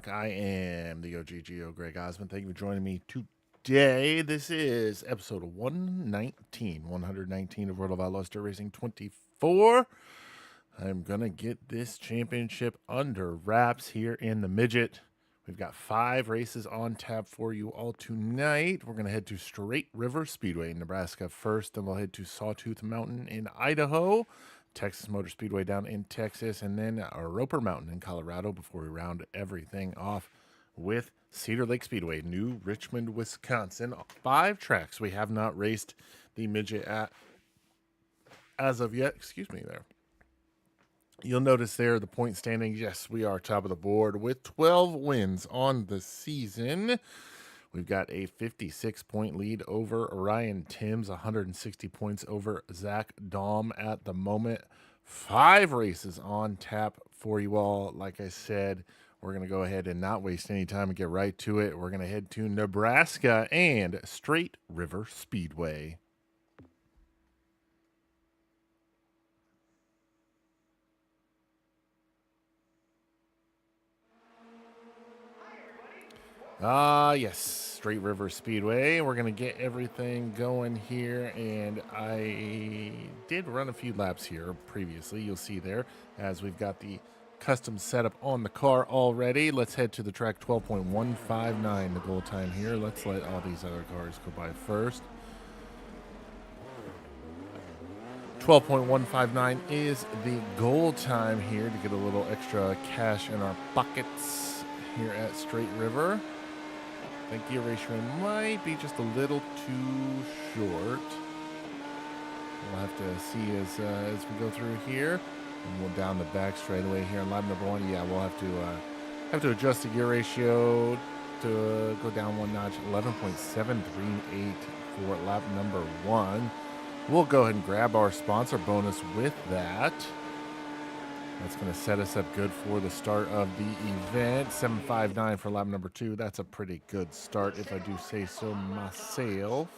o'clock. I am the OGGO, Greg Osmond. Thank you for joining me today. This is episode 119 of World of Outlaws Dirt Racing 24. I'm going to get this championship under wraps here in the Midget. We've got 5 races on tap for you all tonight. We're going to head to Straight River Speedway in Nebraska first, then we'll head to Sawtooth Mountain in Idaho, Texas Motor Speedway down in Texas, and then Roper Mountain in Colorado before we round everything off with Cedar Lake Speedway, New Richmond, Wisconsin. 5 tracks we have not raced the Midget at as of yet. Excuse me there. You'll notice there the point standings. Yes, we are top of the board with 12 wins on the season. We've got a 56-point lead over Ryan Timms, 160 points over Zach Dahm at the moment. 5 races on tap for you all. Like I said, we're going to go ahead and not waste any time and get right to it. We're going to head to Nebraska and Straight River Speedway. Yes, Straight River Speedway. We're going to get everything going here, and I did run a few laps here previously. You'll see there as we've got the custom setup on the car already. Let's head to the track. 12.159 the goal time here. Let's let all these other cars go by first. 12.159 is the goal time here to get a little extra cash in our pockets here at Straight River. I think gear ratio might be just a little too short. We'll have to see as we go through here. And we'll down the back straight away here on lap number 1. Yeah, we'll have to adjust the gear ratio to go down one notch. 11.738 for lap number 1. We'll go ahead and grab our sponsor bonus with that. That's going to set us up good for the start of the event. 7.59 for lap number 2. That's a pretty good start, if I do say so myself.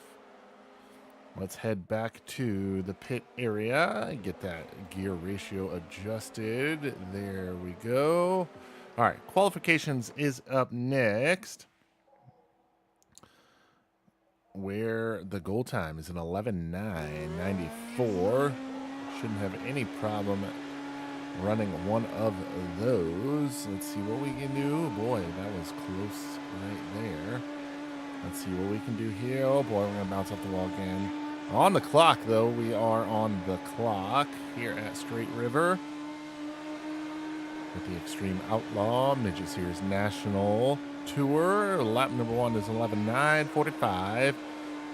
Let's head back to the pit area and get that gear ratio adjusted. There we go. All right, qualifications is up next, where the goal time is an 11.994. Shouldn't have any problem running one of those. Let's see what we can do. Boy, that was close right there. Let's see what we can do here. Oh boy, we're going to bounce off the wall again. On the clock, though. We are on the clock here at Straight River with the Extreme Outlaw Midget Series National Tour. Lap number 1 is 11.945.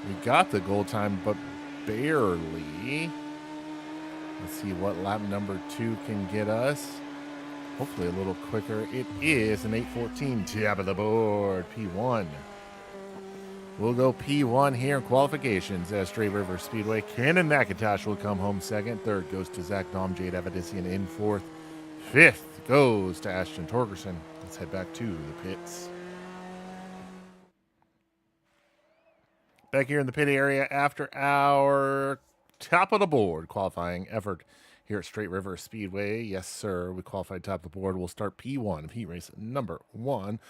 We got the goal time, but barely. Let's see what lap number 2 can get us. Hopefully a little quicker. It is an 8:14, top of the board, P1. We'll go P1 here in qualifications at Straight River Speedway. Cannon McIntosh will come home second. Third goes to Zach Dahm, Jade Avedisian in fourth. Fifth goes to Ashton Torgerson. Let's head back to the pits. Back here in the pit area after our top of the board qualifying effort here at Straight River Speedway. Yes, sir. We qualified top of the board. We'll start P1 of heat race number 1.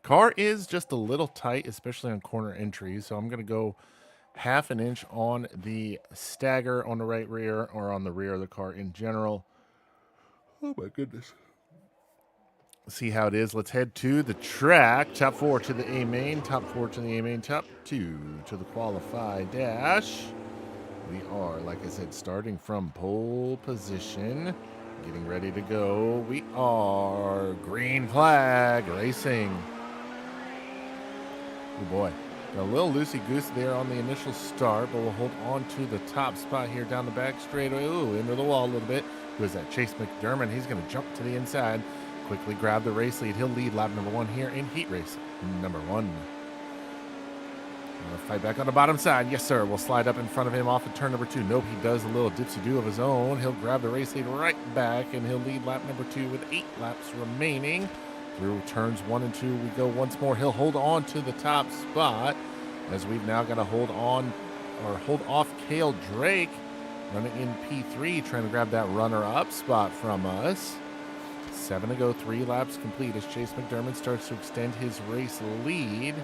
Car is just a little tight, especially on corner entries. So I'm going to go half an inch on the stagger on the right rear or on the rear of the car in general. Oh, my goodness. See how it is. Let's head to the track. Top 4 to the A main, top 4 to the A main, top 2 to the qualified dash. We are, like I said, starting from pole position, getting ready to go. We are green flag racing. Oh boy, got a little loosey-goosey there on the initial start, but we'll hold on to the top spot here down the back straightaway. Ooh, into the wall a little bit. Who is that? Chase McDermott. He's going to jump to the inside, quickly grab the race lead. He'll lead lap number 1 here in heat race number 1. Fight back on the bottom side. Yes, sir. We'll slide up in front of him off of turn number 2. Nope, he does a little dipsy-do of his own. He'll grab the race lead right back, and he'll lead lap number 2 with 8 laps remaining. Through turns 1 and 2, we go once more. He'll hold on to the top spot as we've now got to hold off Cale Drake running in P3, trying to grab that runner-up spot from us. 7 to go, 3 laps complete as Chase McDermott starts to extend his race lead.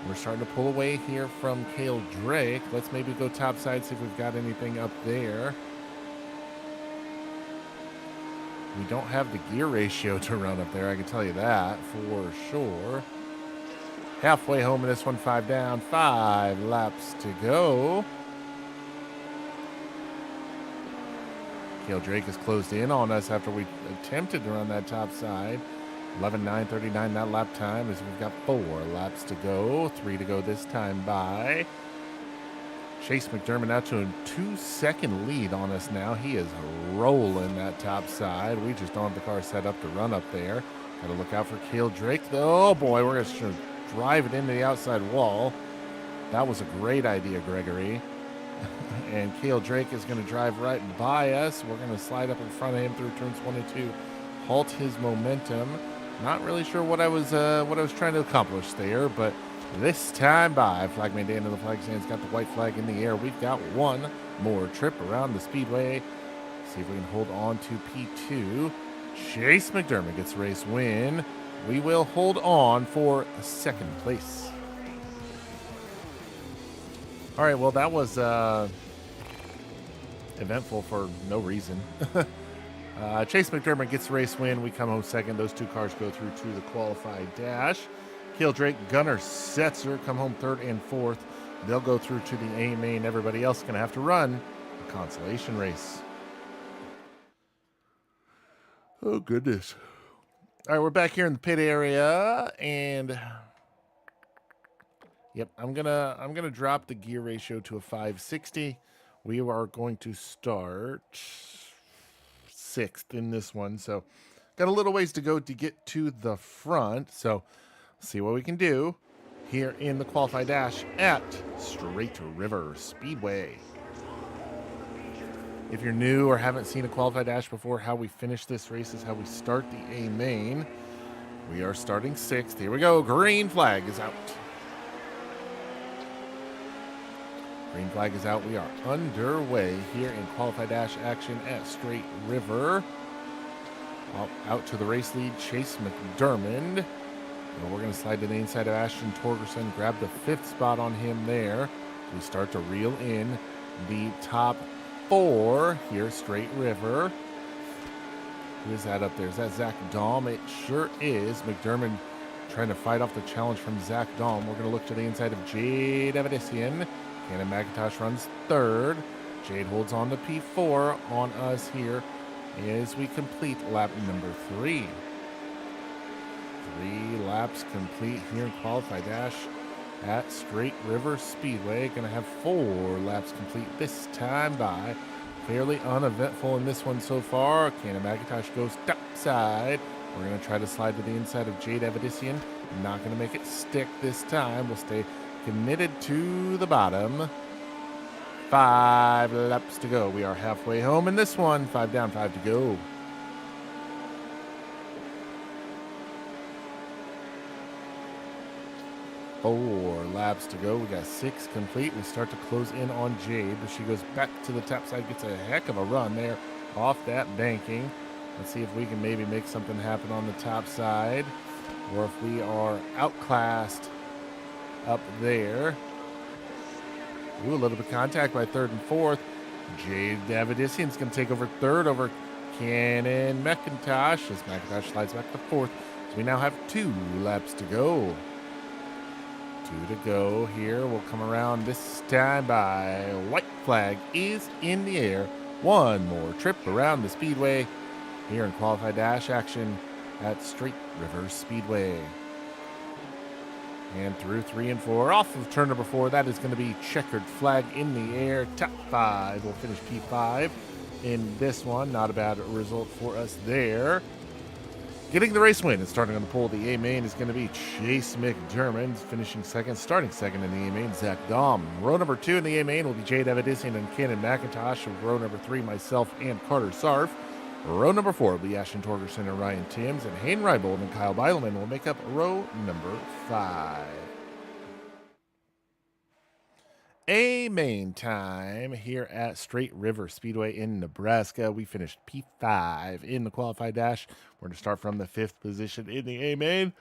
We're starting to pull away here from Cale Drake. Let's maybe go topside, see if we've got anything up there. We don't have the gear ratio to run up there, I can tell you that for sure. Halfway home in this one, 5 down, 5 laps to go. Cale Drake has closed in on us after we attempted to run that top side. 11:9:39 that lap time as we've got 4 laps to go. 3 to go this time by. Chase McDermott out to a 2-second lead on us now. He is rolling that top side. We just don't have the car set up to run up there. Got to look out for Cale Drake. Oh boy, we're going to drive it into the outside wall. That was a great idea, Gregory. And Cale Drake is going to drive right by us. We're going to slide up in front of him through turns 1 and 2, halt his momentum. Not really sure what I was trying to accomplish there, but this time by. Flagman Dan to the flag stand's got the white flag in the air. We've got one more trip around the speedway. See if we can hold on to P2. Chase McDermott gets race win. We will hold on for second place. All right, well, that was eventful for no reason. Chase McDermott gets the race win. We come home second. Those 2 cars go through to the qualified dash. Cale Drake, Gunnar Setzer come home 3rd and 4th. They'll go through to the A main. Everybody else is going to have to run a consolation race. Oh, goodness. All right, we're back here in the pit area, and yep, I'm gonna drop the gear ratio to a 560. We are going to start 6th in this one, so got a little ways to go to get to the front. So see what we can do here in the qualified dash at Straight River Speedway. If you're new or haven't seen a qualified dash before, how we finish this race is how we start the A main. We are starting 6th. Here we go. Green flag is out. Green flag is out. We are underway here in qualified dash action at Straight River. Out to the race lead, Chase McDermott. We're going to slide to the inside of Ashton Torgerson, grab the 5th spot on him there. We start to reel in the top 4 here, Straight River. Who is that up there? Is that Zach Dahm? It sure is. McDermott trying to fight off the challenge from Zach Dahm. We're going to look to the inside of Jade Avedissian. Cannon McIntosh runs 3rd. Jade holds on to P4 on us here as we complete lap number 3. 3 laps complete here in qualified dash at Straight River Speedway. Going to have 4 laps complete this time by. Fairly uneventful in this one so far. Cannon McIntosh goes topside. We're going to try to slide to the inside of Jade Avedissian. Not going to make it stick this time. We'll stay committed to the bottom. 5 laps to go. We are halfway home in this one. 5 down, 5 to go. Four laps to go. We got 6 complete. We start to close in on Jade, but she goes back to the top side, gets a heck of a run there off that banking. Let's see if we can maybe make something happen on the top side, or if we are outclassed up there. Ooh, a little bit of contact by 3rd and 4th. Jade Avedissian's going to take over 3rd over Cannon McIntosh as McIntosh slides back to 4th. So we now have 2 laps to go. 2 to go here. We'll come around this time by. White flag is in the air. 1 more trip around the speedway here in qualified dash action at Straight River Speedway. And through 3 and 4, off of turn number 4, that is going to be checkered flag in the air. Top 5 will finish P5 in this one. Not a bad result for us there. Getting the race win and starting on the pole, the A main is going to be Chase McDermott, finishing second, starting second in the A main, Zach Dahm. Row number 2 in the A main will be Jade Avedissian and Cannon McIntosh. Row number 3, myself and Carter Sarf. Row number 4 will be Ashton Torgerson and Ryan Timms, and Hayden Reibold and Kyle Beilman will make up row number 5. A main time here at Straight River Speedway in Nebraska. We finished P5 in the qualified dash. We're going to start from the 5th position in the A main.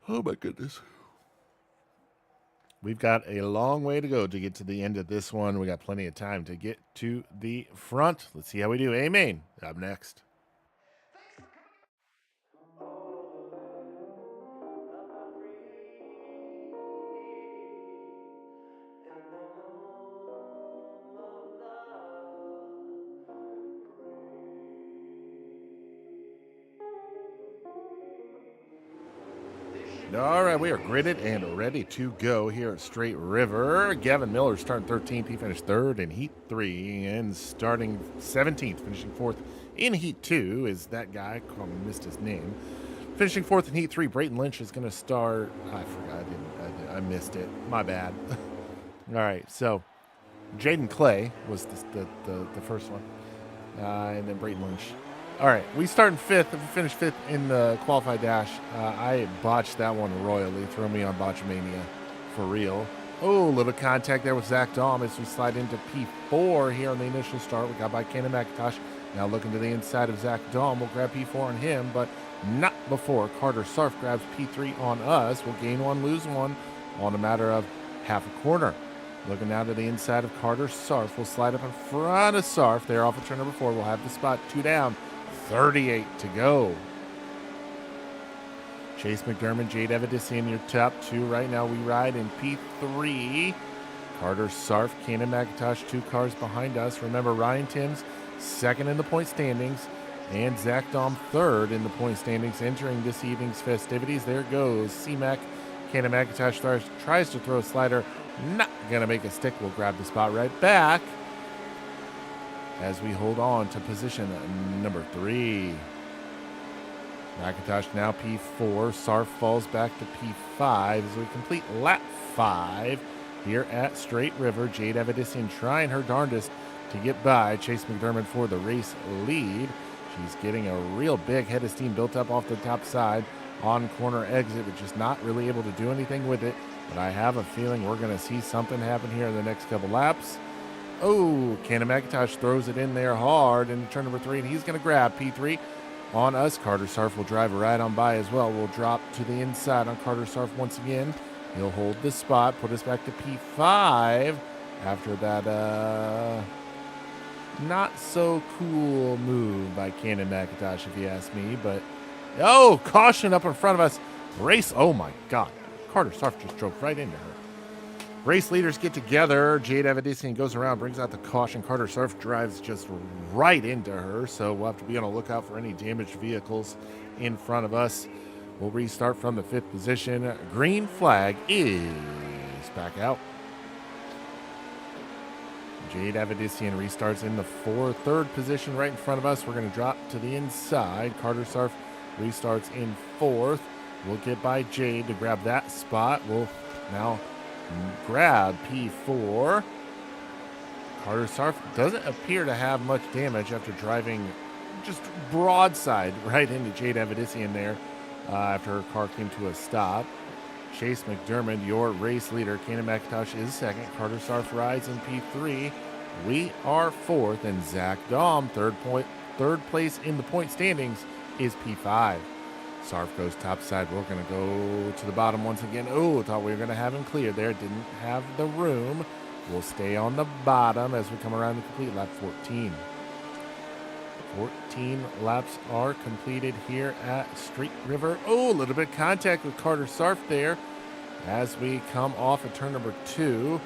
Oh my goodness. We've got a long way to go to get to the end of this one. We got plenty of time to get to the front. Let's see how we do. A main up next. All right, we are gridded and ready to go here at Straight River. Gavin Miller starting 13th. He finished 3rd in Heat 3 and starting 17th, finishing 4th in Heat 2 is that guy. I missed his name. Finishing 4th in Heat 3, Brayton Lynch is going to start. I forgot. I missed it. My bad. All right, so Jaden Clay was the first one, and then Brayton Lynch. All right, we start in 5th. We finished 5th in the qualified dash. I botched that one royally. Throw me on Botchamania for real. Oh, a little contact there with Zach Dahm as we slide into P4 here on the initial start. We got by Kenan McIntosh. Now looking to the inside of Zach Dahm. We'll grab P4 on him, but not before Carter Sarf grabs P3 on us. We'll gain one, lose one on a matter of half a corner. Looking now to the inside of Carter Sarf. We'll slide up in front of Sarf. They're off of turn number 4. We'll have the spot 2 down. 38 to go. Chase McDermott, Jade Evidisi in your top 2. Right now we ride in P3. Carter Sarf, Kenan McIntosh, 2 cars behind us. Remember, Ryan Timms, 2nd in the point standings. And Zach Dahm, 3rd in the point standings. Entering this evening's festivities. There goes C-Mac. Kenan McIntosh tries to throw a slider. Not going to make a stick. We'll grab the spot right back as we hold on to position number 3. McIntosh now P4. Sarf falls back to P5 as we complete lap 5 here at Straight River. Jade Evidisi trying her darndest to get by Chase McDermott for the race lead. She's getting a real big head of steam built up off the top side on corner exit, but just not really able to do anything with it. But I have a feeling we're going to see something happen here in the next couple laps. Oh, Kenan McIntosh throws it in there hard into turn number 3, and he's going to grab P3 on us. Carter Sarf will drive right on by as well. We'll drop to the inside on Carter Sarf once again. He'll hold the spot, put us back to P5 after that not so cool move by Kenan McIntosh, if you ask me. But, oh, caution up in front of us. Race, oh my God. Carter Sarf just drove right into her. Race leaders get together. Jade Evidisi goes around, brings out the caution. Carter Sarf drives just right into her, so we'll have to be on the lookout for any damaged vehicles in front of us. We'll restart from the 5th position. Green flag is back out. Jade Evidisi restarts in the 3rd position right in front of us. We're going to drop to the inside. Carter Sarf restarts in 4th. We'll get by Jade to grab that spot. We'll now grab P4. Carter Sarf doesn't appear to have much damage after driving just broadside right into Jade Evidisi in there after her car came to a stop. Chase McDermott, your race leader. Kenan McIntosh is 2nd. Carter Sarf rides in P3. We are 4th, and Zach Dahm, 3rd place in the point standings, is P5. Sarf goes topside. We're going to go to the bottom once again. Oh, thought we were going to have him clear there. Didn't have the room. We'll stay on the bottom as we come around to complete lap 14. 14 laps are completed here at Straight River. Oh, a little bit of contact with Carter Sarf there as we come off of turn number 2.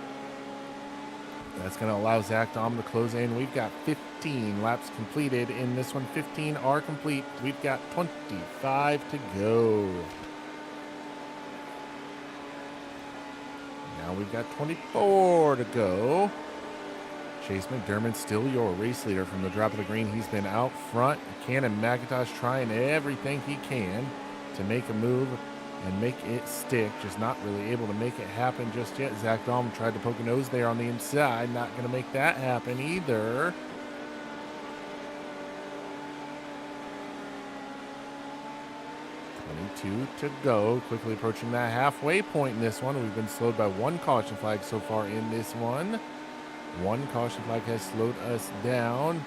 That's going to allow Zach Dahm to close in. We've got 15 laps completed in this one. 15 are complete. We've got 25 to go. Now we've got 24 to go. Chase McDermott still your race leader from the drop of the green. He's been out front. Kenan McIntosh trying everything he can to make a move and make it stick. Just not really able to make it happen just yet. Zach Dahm tried to poke a nose there on the inside. Not going to make that happen either. 2 to go. Quickly approaching that halfway point in this one. We've been slowed by 1 caution flag so far in this one. 1 caution flag has slowed us down.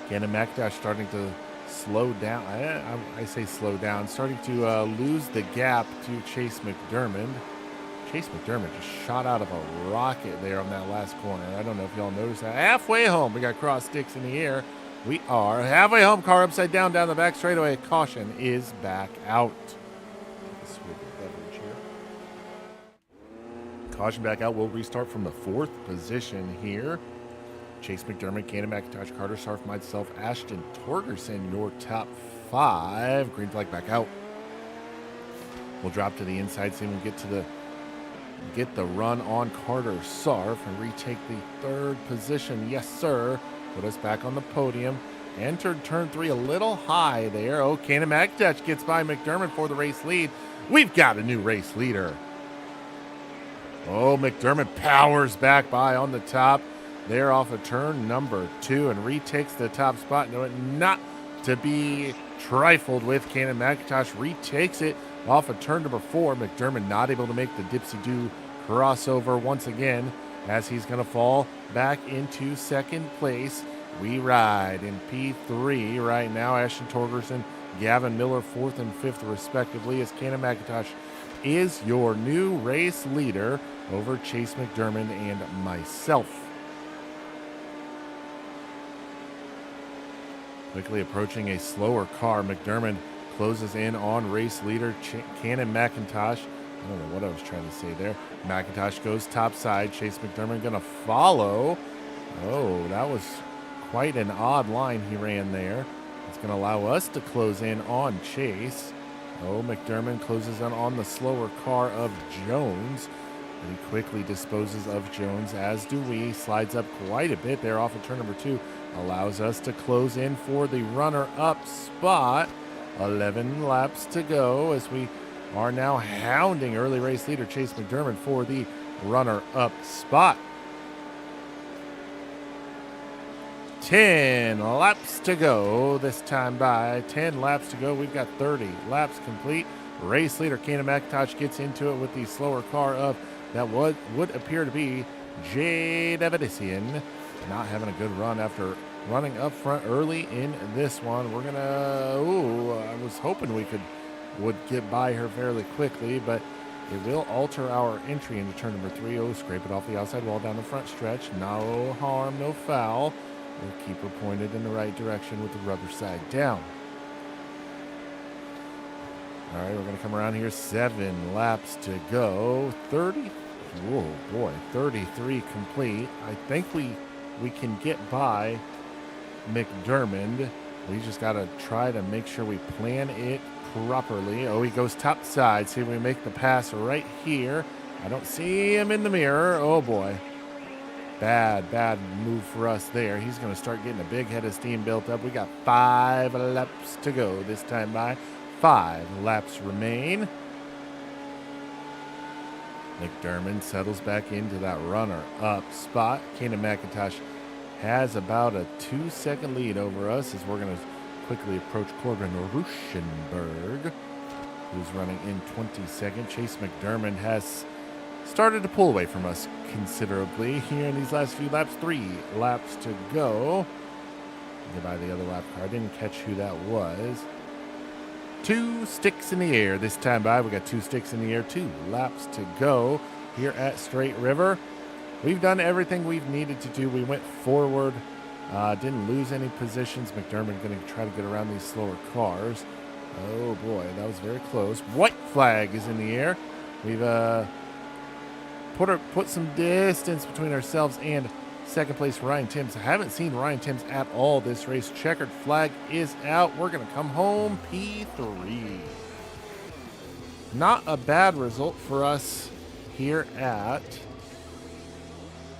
Cannon McIntosh starting to slow down. I say slow down. Starting to lose the gap to Chase McDermott. Chase McDermott just shot out of a rocket there on that last corner. I don't know if y'all noticed that. Halfway home, we got cross sticks in the air. We are halfway home. Car upside down the back straightaway. Caution is back out. Caution back out. We'll restart from the 4th position here. Chase McDermott, Cannon McIntosh, Carter Sarf, myself, Ashton Torgerson, your top 5. Green flag back out. We'll drop to the inside, see if we can get the run on Carter Sarf and retake the 3rd position. Yes, sir. Put us back on the podium. Entered turn 3 a little high there. Oh, Cannon McIntosh gets by McDermott for the race lead. We've got a new race leader. Oh, McDermott powers back by on the top. There off of turn number 2 and retakes the top spot. No, not to be trifled with. Cannon McIntosh retakes it off of turn number 4. McDermott not able to make the dipsy-do crossover once again as he's going to fall back into 2nd place. We ride in P3 right now. Ashton Torgerson, Gavin Miller 4th and 5th respectively as Cannon McIntosh is your new race leader over Chase McDermott and myself. Quickly approaching a slower car, McDermott closes in on race leader Cannon McIntosh. I don't know what I was trying to say there. McIntosh goes top side. Chase McDermott going to follow. Oh, that was quite an odd line he ran there. It's going to allow us to close in on Chase. Oh, McDermott closes in on the slower car of Jones. And he quickly disposes of Jones, as do we. Slides up quite a bit there off of turn number 2. Allows us to close in for the runner-up spot. 11 laps to go as we are now hounding early race leader Chase McDermott for the runner-up spot. 10 laps to go this time by. 10 laps to go. We've got 30 laps complete. Race leader Cannon McIntosh gets into it with the slower car of that would appear to be Jay Davidisian. Not having a good run after running up front early in this one. We're gonna, I was hoping we would get by her fairly quickly, but it will alter our entry into turn number 3. Oh, scrape it off the outside wall down the front stretch. No harm, no foul. We'll keep her pointed in the right direction with the rubber side down. All right, we're going to come around here. 7 laps to go. 30. Whoa, boy. 33 complete. I think we can get by McDermott. We just got to try to make sure we plan it properly. Oh, he goes top side. See if we make the pass right here. I don't see him in the mirror. Oh, boy. Bad move for us there. He's going to start getting a big head of steam built up. We got 5 laps to go this time by. 5 laps remain. McDermott settles back into that runner-up spot. Cannon McIntosh has about a 2-second lead over us as we're going to quickly approach Corbin Ruschenberg, who's running in 22nd. Chase McDermott has started to pull away from us considerably here in these last few laps. 3 laps to go. Get by the other lap car. I didn't catch who that was. 2 sticks in the air this time by. We got 2 sticks in the air. 2 laps to go here at Straight River. We've done everything we've needed to do. We went forward, didn't lose any positions. McDermott going to try to get around these slower cars. Oh boy, that was very close. White flag is in the air. We've put some distance between ourselves and second place Ryan Timms. I haven't seen Ryan Timms at all this race. Checkered flag is out. We're going to come home P3. Not a bad result for us here at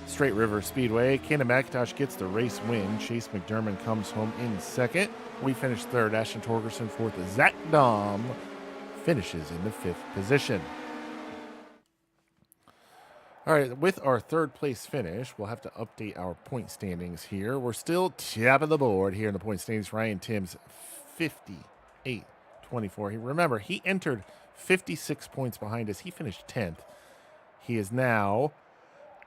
Straight River Speedway. Cannon McIntosh gets the race win. Chase McDermott comes home in second. We finish third. Ashton Torgerson fourth. Zach Dom finishes in the 5th position. All right, with our 3rd place finish, we'll have to update our point standings here. We're still top of the board here in the point standings. Ryan Timms 50 8, 24. Remember, he entered 56 points behind us. He finished 10th. He is now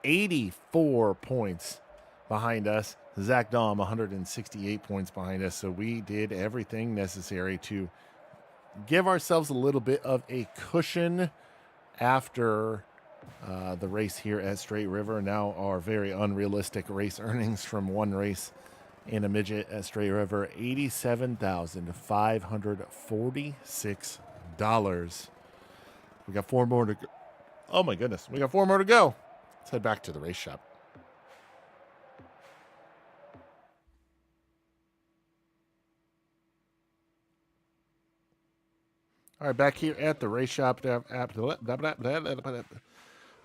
84 points behind us. Zach Dahm, 168 points behind us. So we did everything necessary to give ourselves a little bit of a cushion after the race here at Straight River. Now our very unrealistic race earnings from one race in a midget at Straight River, $87,546. We got 4 more to go. Oh my goodness, we got 4 more to go. Let's head back to the race shop. All right, back here at the race shop.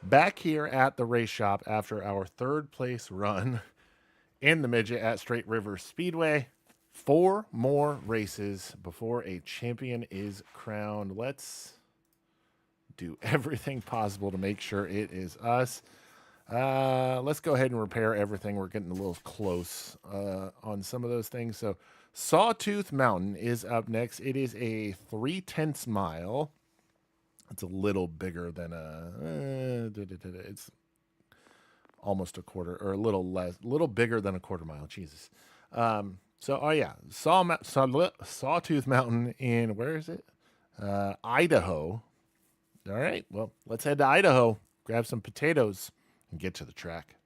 Back here at the race shop after our 3rd place run in the midget at Straight River Speedway. 4 more races before a champion is crowned. Let's do everything possible to make sure it is us. Let's go ahead and repair everything. We're getting a little close on some of those things. So Sawtooth Mountain is up next. It is a 3/10 mile. It's a little bigger than it's almost a quarter, or a little less, a little bigger than a quarter mile. Jesus. Sawtooth Mountain in, where is it? Idaho. All right, well, let's head to Idaho, grab some potatoes, and get to the track.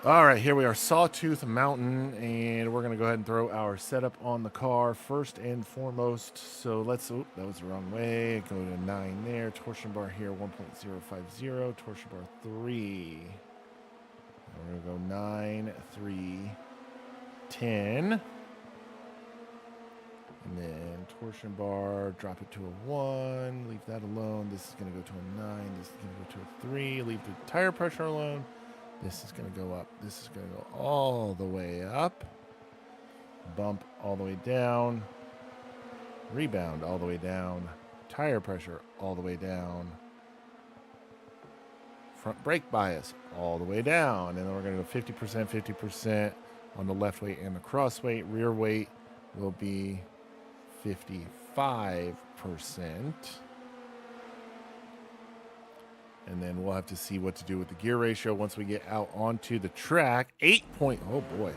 All right, here we are, Sawtooth Mountain, and we're going to go ahead and throw our setup on the car first and foremost. So let's, that was the wrong way. Go to 9 there. Torsion bar here, 1.050. Torsion bar 3. We're going to go 9, 3, 10. And then torsion bar, drop it to a 1. Leave that alone. This is going to go to a 9. This is going to go to a 3. Leave the tire pressure alone. This is going to go up. This is going to go all the way up. Bump all the way down. Rebound all the way down. Tire pressure all the way down. Front brake bias all the way down. And then we're going to go 50%, 50% on the left weight and the cross weight. Rear weight will be 55%. And then we'll have to see what to do with the gear ratio once we get out onto the track. 8 point, oh boy.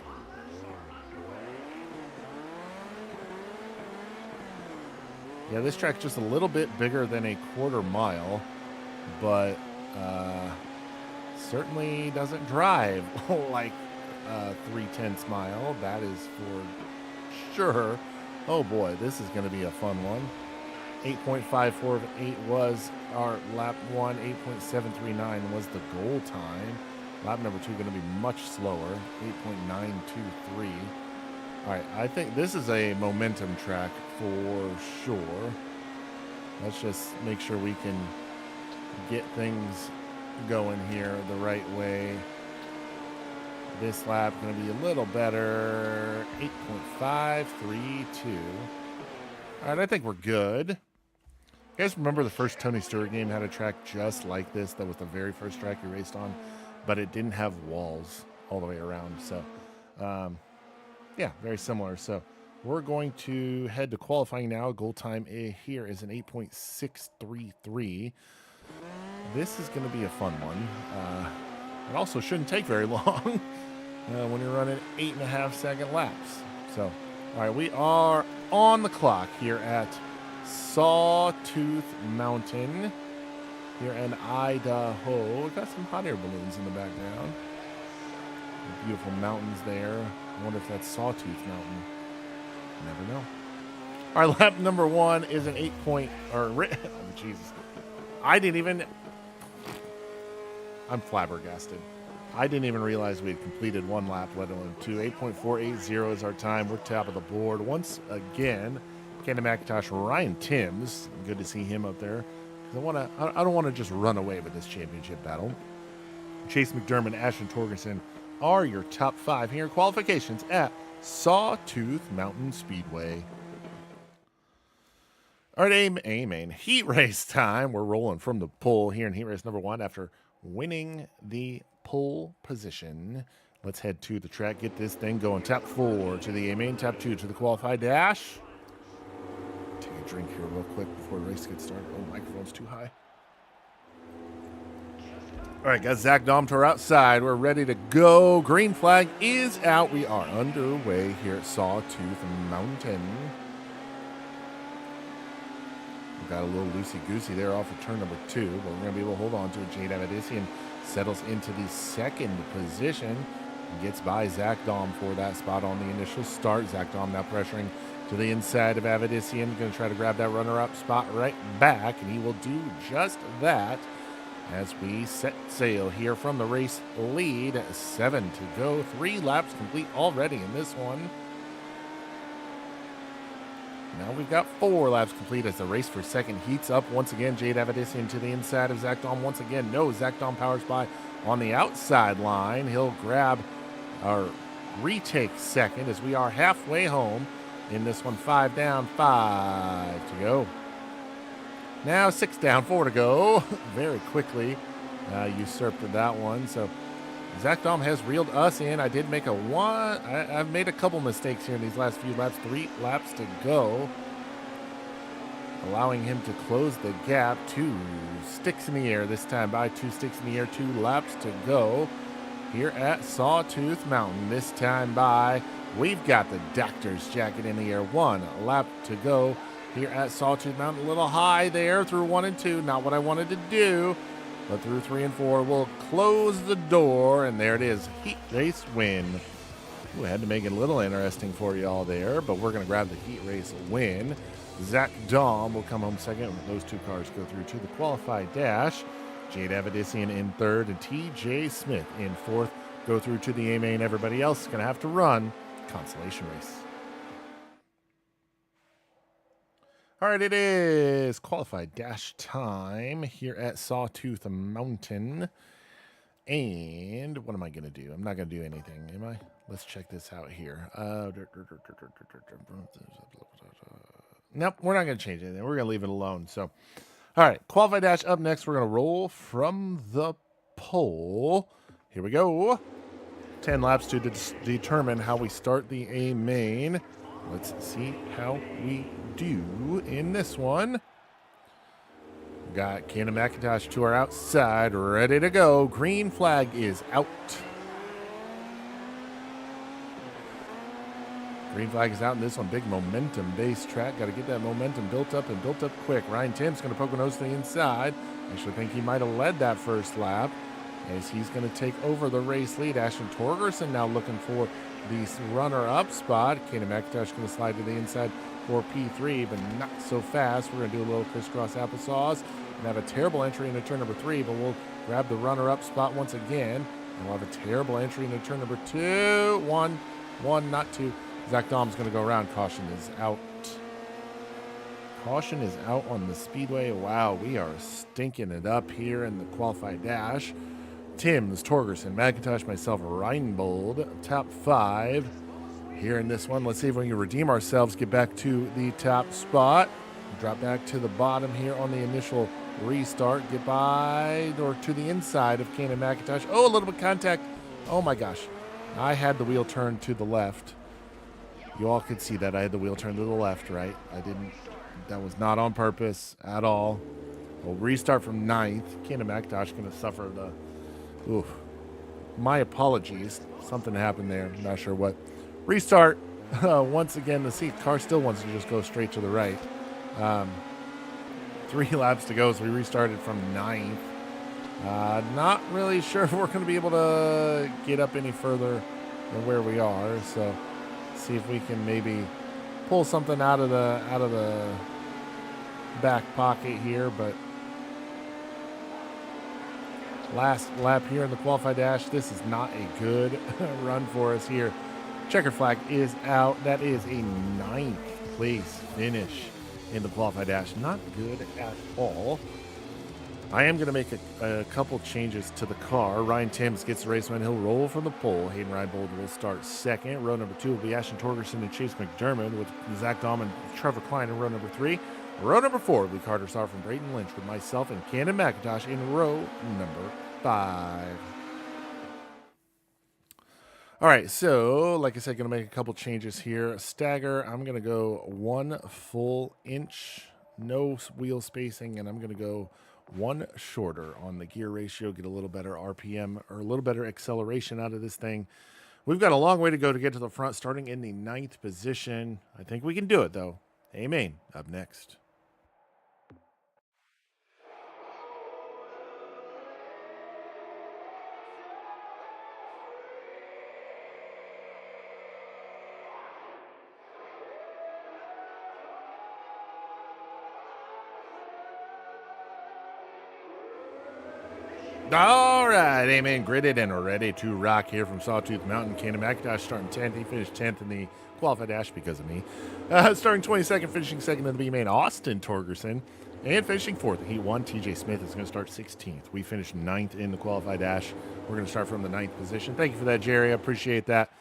Yeah, this track's just a little bit bigger than a quarter mile, but certainly doesn't drive like 3/10 mile. That is for sure. Oh boy, this is going to be a fun one. 8.54 of 8 was our lap 1. 8.739 was the goal time. Lap number 2 going to be much slower. 8.923. All right, I think this is a momentum track for sure. Let's just make sure we can get things going here the right way. This lap going to be a little better. 8.532. All right, I think we're good. You guys remember the first Tony Stewart game had a track just like this? That was the very first track he raced on, but it didn't have walls all the way around. So, yeah, very similar. So we're going to head to qualifying now. Goal time here is an 8.633. This is going to be a fun one. It also shouldn't take very long when you're running 8.5-second laps. So, all right, we are on the clock here at Sawtooth Mountain here in Idaho. We've got some hot air balloons in the background. Beautiful mountains there. I wonder if that's Sawtooth Mountain. Never know. Our lap number 1 is an 8 point, oh, Jesus. I'm flabbergasted. I didn't even realize we had completed 1 lap, let alone 2. 8.480 is our time. We're top of the board once again. Canada McIntosh, Ryan Timms. Good to see him up there. I don't want to just run away with this championship battle. Chase McDermott, Ashton Torgerson are your top 5 here in qualifications at Sawtooth Mountain Speedway. All right, main heat race time. We're rolling from the pole here in heat race number 1 after winning the pole position. Let's head to the track, get this thing going. Tap 4 to the main, tap 2 to the qualified dash. Take a drink here real quick before the race gets started. Oh, microphone's too high. All right, got Zach Dom to our outside. We're ready to go. Green flag is out. We are underway here at Sawtooth Mountain. We got a little loosey-goosey there off of turn number 2, but we're going to be able to hold on to it. Jade Avedissian settles into the second position and gets by Zach Dom for that spot on the initial start. Zach Dom now pressuring to the inside of Avedissian. Going to try to grab that runner-up spot right back, and he will do just that as we set sail here from the race lead. 7 to go. 3 laps complete already in this one. Now we've got 4 laps complete as the race for second heats up. Once again, Jade Avedissian to the inside of Zach Dom. Once again, no, Zach Dom powers by on the outside line. He'll grab our retake second as we are halfway home in this one. 5 down, 5 to go. Now 6 down, 4 to go. Very quickly usurped that one. So Zach Dom has reeled us in. I did make I've made a couple mistakes here in these last few laps. 3 laps to go, allowing him to close the gap. 2 sticks in the air this time by 2 sticks in the air. 2 laps to go here at Sawtooth Mountain. This time by, we've got the doctor's jacket in the air. 1 lap to go here at Sawtooth Mountain. A little high there through 1 and 2. Not what I wanted to do. But through 3 and 4, we'll close the door, and there it is, heat race win. We had to make it a little interesting for you all there, but we're going to grab the heat race win. Zach Dom will come home second. Those 2 cars go through to the qualified dash. Jade Avedissian in 3rd, and TJ Smith in 4th go through to the A-main. Everybody else is going to have to run consolation race. All right, it is qualified dash time here at Sawtooth Mountain. And what am I going to do? I'm not going to do anything, am I? Let's check this out here. Nope, we're not going to change anything. We're going to leave it alone. So, all right, qualified dash up next. We're going to roll from the pole. Here we go. 10 laps to determine how we start the A main. Let's see how we do in this one. Got Cannon McIntosh to our outside, ready to go. Green flag is out. Green flag is out in this one. Big momentum-based track. Got to get that momentum built up and built up quick. Ryan Tim's going to poke a nose to the inside. Actually think he might have led that first lap as he's going to take over the race lead. Ashton Torgerson now looking for the runner-up spot. Cannon McIntosh going to slide to the inside for P3, but not so fast. We're going to do a little crisscross applesauce and have a terrible entry into turn number 3, but we'll grab the runner-up spot once again. And we'll have a terrible entry into turn number 2. One, not 2. Zach Dom's going to go around. Caution is out. Caution is out on the speedway. Wow, we are stinking it up here in the qualified dash. Timms, Torgerson, McIntosh, myself, Reinbold, top 5 here in this one. Let's see if we can redeem ourselves, get back to the top spot, drop back to the bottom here on the initial restart, get by or to the inside of Cannon McIntosh. Oh, a little bit of contact. Oh my gosh. I had the wheel turned to the left. You all could see that I had the wheel turned to the left, right? That was not on purpose at all. We'll restart from 9th. Cannon McIntosh going to suffer the... Oof. My apologies. Something happened there. I'm not sure what. Restart. Once again, the car still wants to just go straight to the right. 3 laps to go, so we restarted from 9th. Not really sure if we're going to be able to get up any further than where we are. So see if we can maybe pull something out of the back pocket here, but last lap here in the qualified dash. This is not a good run for us here. Checker flag is out. That is a 9th place finish in the qualified dash. Not good at all. I am going to make a couple changes to the car. Ryan Timms gets the race win. He'll roll from the pole. Hayden Reinbold will start second. Row number 2 will be Ashton Torgerson and Chase McDermott, with Zach Dom and Trevor Klein in row number 3. Row number 4, Lee Carter Star from Brayton Lynch with myself and Cannon McIntosh in row number 5. All right, so like I said, going to make a couple changes here. Stagger, I'm going to go 1 full inch, no wheel spacing, and I'm going to go 1 shorter on the gear ratio, get a little better RPM or a little better acceleration out of this thing. We've got a long way to go to get to the front, starting in the 9th position. I think we can do it, though. Amen. Up next. All right, amen. Gridded and ready to rock here from Sawtooth Mountain. Cannon McIntosh starting 10th. He finished 10th in the qualified dash because of me. Starting 22nd, finishing 2nd in the B main, Austin Torgerson. And finishing 4th, Heat 1, TJ Smith is going to start 16th. We finished 9th in the qualified dash. We're going to start from the 9th position. Thank you for that, Jerry. I appreciate that.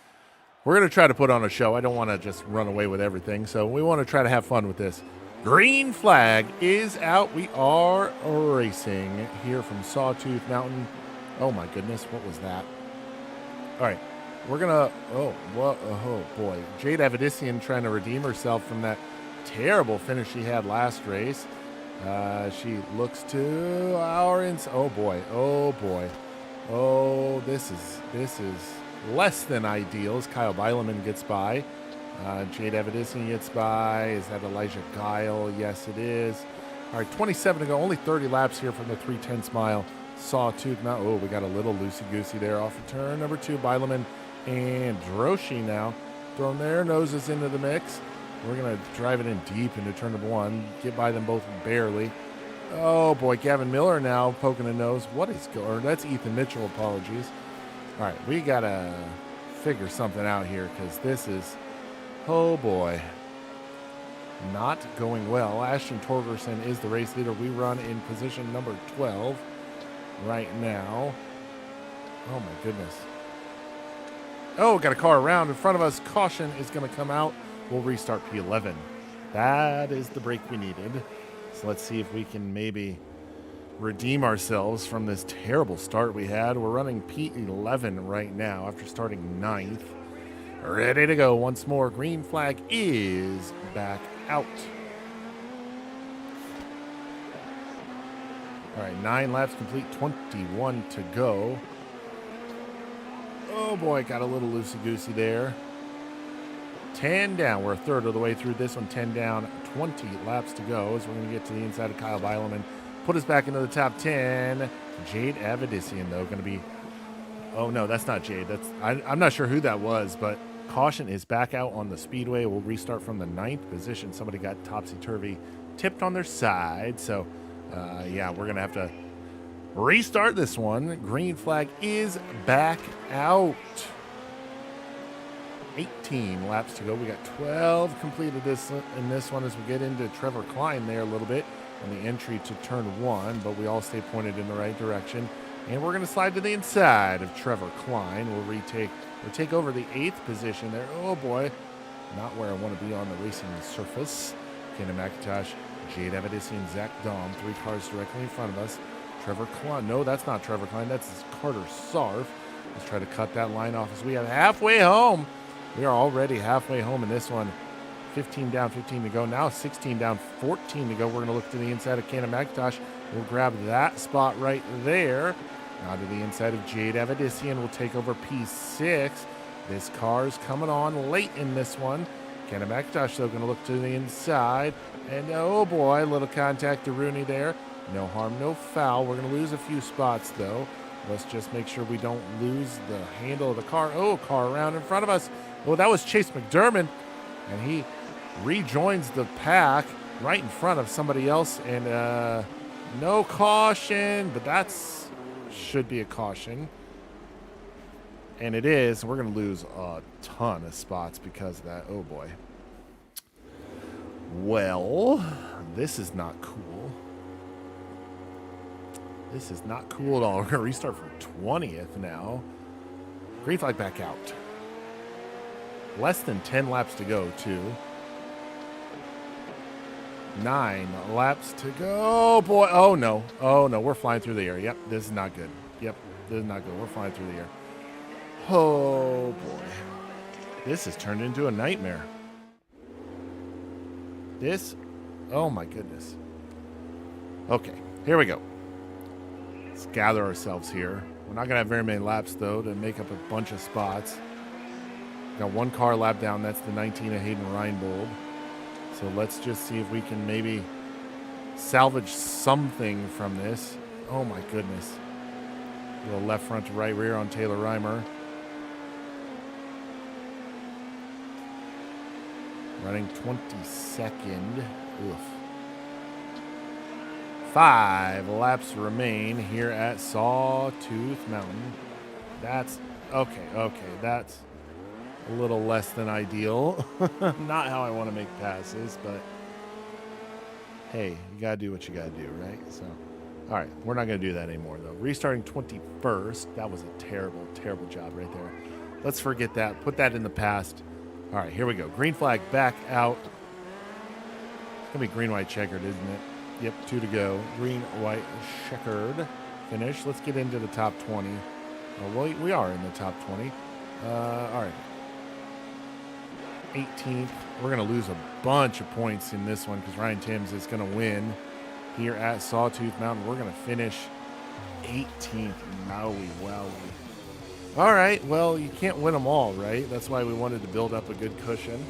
We're going to try to put on a show. I don't want to just run away with everything, so we want to try to have fun with this. Green flag is out. We are racing here from Sawtooth Mountain. Oh, my goodness. What was that? All right. We're going to... Oh, boy. Jade Avedisian trying to redeem herself from that terrible finish she had last race. She looks to our... Oh, boy. Oh, boy. Oh, this is less than ideal as Kyle Bileman gets by. Jade Avedisian gets by. Is that Elijah Guile? Yes, it is. All right, 27 to go. Only 30 laps here from the 3/10 mile. Sawtooth Mountain. Oh, we got a little loosey-goosey there off of turn number 2. Bileman and Droshi now throwing their noses into the mix. We're going to drive it in deep into turn number 1. Get by them both barely. Oh, boy. Gavin Miller now poking a nose. What is going on? That's Ethan Mitchell. Apologies. All right, we got to figure something out here because this is... Oh, boy. Not going well. Ashton Torgerson is the race leader. We run in position number 12 right now. Oh, my goodness. Oh, got a car around in front of us. Caution is going to come out. We'll restart P11. That is the break we needed. So let's see if we can maybe redeem ourselves from this terrible start we had. We're running P11 right now after starting 9th. Ready to go once more. Green flag is back out. All right, 9 laps complete, 21 to go. Oh, boy, got a little loosey-goosey there. 10 down. We're a third of the way through this one. 10 down, 20 laps to go as we're going to get to the inside of Kyle Bileman. Put us back into the top 10. Jade Avedisian, though, going to be... Oh, no, that's not Jade. I'm not sure who that was, but caution is back out on the speedway. We'll restart from the 9th position. Somebody got topsy-turvy tipped on their side. So, yeah, we're going to have to restart this one. Green flag is back out. 18 laps to go. We got 12 completed in this one as we get into Trevor Klein there a little bit on the entry to turn 1, but we all stay pointed in the right direction. And we're going to slide to the inside of Trevor Klein. We'll take over the 8th position there. Oh, boy. Not where I want to be on the racing surface. Cannon McIntosh, Jade Avedisian, Zach Dahm. 3 cars directly in front of us. Trevor Klein. No, that's not Trevor Klein. That's Carter Sarf. Let's try to cut that line off as we have halfway home. We are already halfway home in this one. 15 down, 15 to go. Now 16 down, 14 to go. We're going to look to the inside of Cannon McIntosh. We'll grab that spot right there. Now to the inside of Jade Avedisian. We'll take over P6. This car's coming on late in this one. Cannon McIntosh, though, going to look to the inside. And, oh, boy, little contact to Rooney there. No harm, no foul. We're going to lose a few spots, though. Let's just make sure we don't lose the handle of the car. Oh, car around in front of us. Well, that was Chase McDermott. And he rejoins the pack right in front of somebody else. And no caution, but that's should be a caution. And it is. We're going to lose a ton of spots because of that. Oh, boy. Well, this is not cool. This is not cool at all. We're going to restart from 20th now. Green flag back out. Less than 10 laps to go, too. 9 laps to go. Boy, oh no. Oh no, we're flying through the air. Yep, this is not good. Yep, this is not good. We're flying through the air. Oh boy. This has turned into a nightmare. This, oh my goodness. Okay, here we go. Let's gather ourselves here. We're not going to have very many laps, though, to make up a bunch of spots. Got one car lap down. That's the 19 of Hayden Reinbold. So let's just see if we can maybe salvage something from this. Oh, my goodness. A little left front to right rear on Taylor Reimer. Running 22nd. Oof. 5 laps remain here at Sawtooth Mountain. That's okay. That's a little less than ideal. Not how I want to make passes, but hey, you got to do what you got to do, right? So, all right, we're not going to do that anymore, though. Restarting 21st. That was a terrible, terrible job right there. Let's forget that. Put that in the past. All right, here we go. Green flag back out. It's going to be green, white, checkered, isn't it? Yep, 2 to go. Green, white, checkered. Finish. Let's get into the top 20. Well, we are in the top 20. All right. 18th. We're going to lose a bunch of points in this one because Ryan Timms is going to win here at Sawtooth Mountain. We're going to finish 18th. Maui, wowie. All right. Well, you can't win them all, right? That's why we wanted to build up a good cushion.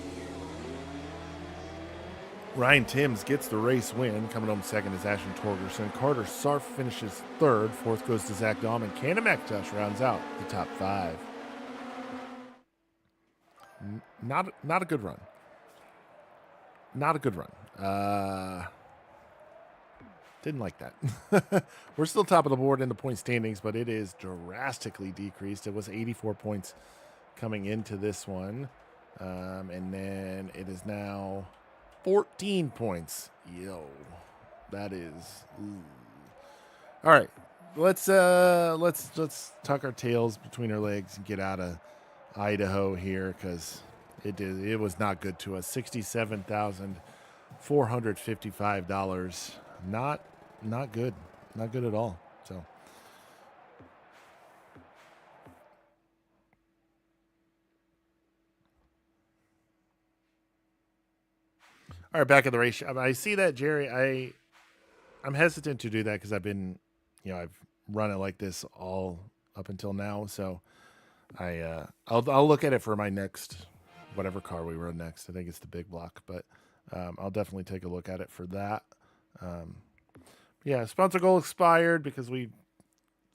Ryan Timms gets the race win. Coming home second is Ashton Torgerson. Carter Sarf finishes third. Fourth goes to Zach Dahm. And Canada McIntosh rounds out the top 5. Not a good run. Not a good run. Didn't like that. We're still top of the board in the point standings, but it is drastically decreased. It was 84 points coming into this one. And then it is now 14 points. Yo, that is. Ooh. All right, let's tuck our tails between our legs and get out of Idaho here because it was not good to us. $67,455. Not good. Not good at all. So. All right, back at the race. I see that, Jerry. I'm hesitant to do that because I've run it like this all up until now. So I'll look at it for my next whatever car we run next. I think it's the big block, but I'll definitely take a look at it for that. Sponsor goal expired because we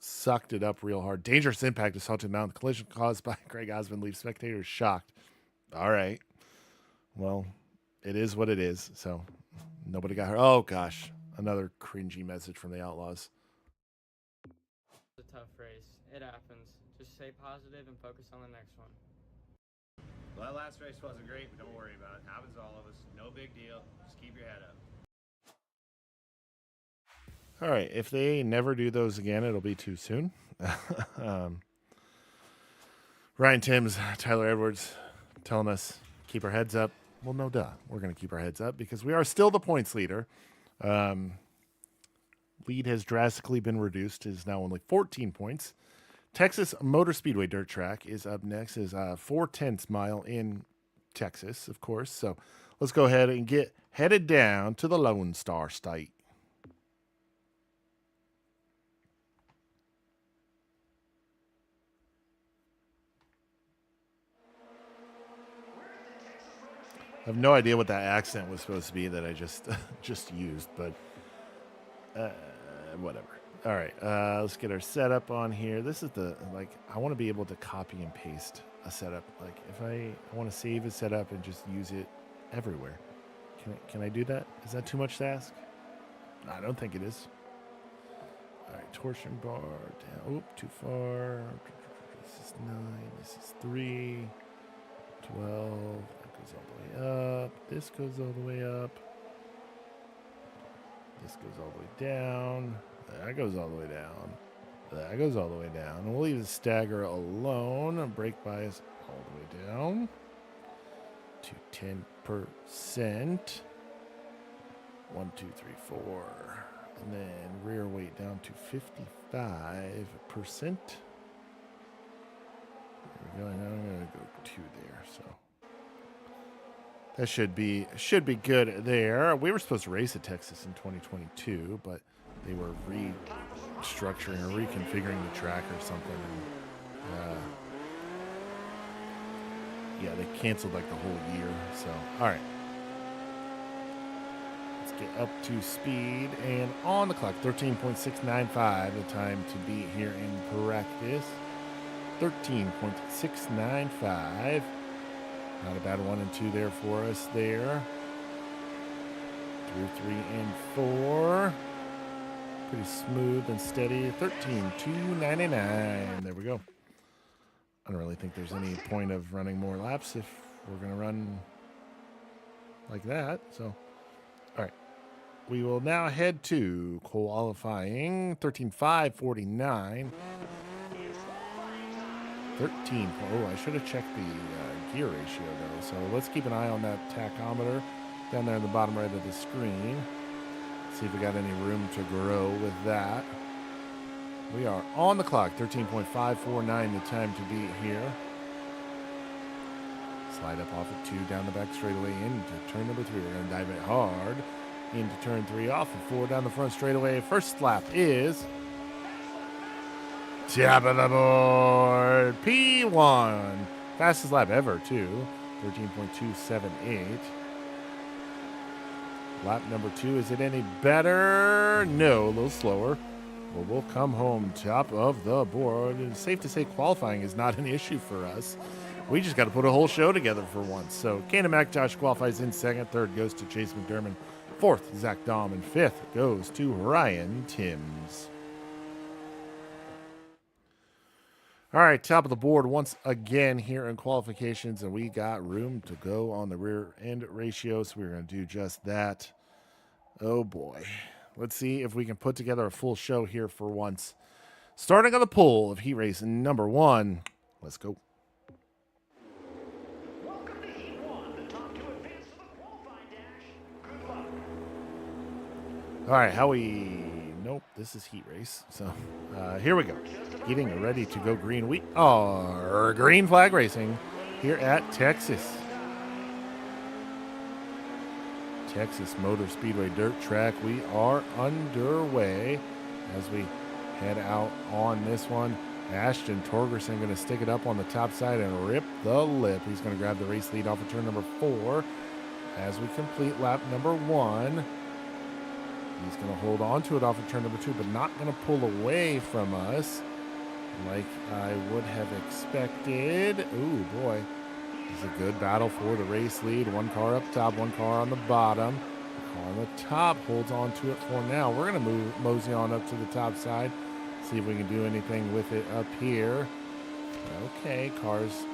sucked it up real hard. Dangerous impact assaulted mountain collision caused by Greg Osmond leaves spectators shocked. All right, well. It is what it is, so nobody got hurt. Oh, gosh. Another cringy message from the Outlaws. It's a tough race. It happens. Just stay positive and focus on the next one. Well, that last race wasn't great, but don't worry about it. Happens to all of us. No big deal. Just keep your head up. All right. If they never do those again, it'll be too soon. Ryan Timms, Tyler Edwards telling us, keep our heads up. Well, no duh. We're going to keep our heads up because we are still the points leader. Lead has drastically been reduced. It is now only 14 points. Texas Motor Speedway Dirt Track is up next. Is 4/10 mile in Texas, of course. So let's go ahead and get headed down to the Lone Star State. I have no idea what that accent was supposed to be that I just used, but whatever. All right, let's get our setup on here. This is I want to be able to copy and paste a setup. Like if I want to save a setup and just use it everywhere. Can I do that? Is that too much to ask? I don't think it is. All right, torsion bar down. Oop, too far. This is 9. This is 3. 12. Goes all the way up. This goes all the way up. This goes all the way down. That goes all the way down. That goes all the way down. And we'll leave the stagger alone. Brake bias all the way down to 10%. 1, 2, 3, 4. And then rear weight down to 55%. There we go. And I'm going to go 2 there. So that should be good there. We were supposed to race at Texas in 2022, but they were restructuring or reconfiguring the track or something. And, yeah, they canceled like the whole year. So, all right. Let's get up to speed and on the clock. 13.695, the time to beat here in practice. 13.695. Not a bad 1 and 2 there for us there. Through 3 and 4. Pretty smooth and steady. 13.299. There we go. I don't really think there's any point of running more laps if we're going to run like that. So, all right. We will now head to qualifying. 13.549. 13. Oh, I should have checked the gear ratio, though. So let's keep an eye on that tachometer down there in the bottom right of the screen. See if we got any room to grow with that. We are on the clock. 13.549, the time to beat here. Slide up off at 2, down the back straightaway into turn number 3. We're going to dive it hard into turn 3, off of 4, down the front straightaway. First lap is top of the board. P1. Fastest lap ever, too. 13.278. Lap number 2. Is it any better? No, a little slower. Well, we'll come home top of the board. It's safe to say qualifying is not an issue for us. We just got to put a whole show together for once. So, Kane McIntosh qualifies in second. Third goes to Chase McDermott. Fourth, Zach Dahm. And fifth goes to Ryan Timms. All right, top of the board once again here in qualifications. And we got room to go on the rear end ratio. So, we're going to do just that. Oh, boy. Let's see if we can put together a full show here for once. Starting on the pole of heat race number 1. Let's go. Welcome to Heat 1, the top 2 advance to the qualifying dash. Good luck. All right, nope, this is heat race. So here we go. Getting ready to go green. We are green flag racing here at Texas. Texas Motor Speedway dirt track. We are underway as we head out on this one. Ashton Torgerson going to stick it up on the top side and rip the lip. He's going to grab the race lead off of turn number 4 as we complete lap number 1. He's going to hold on to it off of turn number 2, but not going to pull away from us like I would have expected. Ooh, boy. It's a good battle for the race lead. One car up top, one car on the bottom. The car on the top holds on to it for now. We're going to mosey on up to the top side. See if we can do anything with it up here. Okay, cars.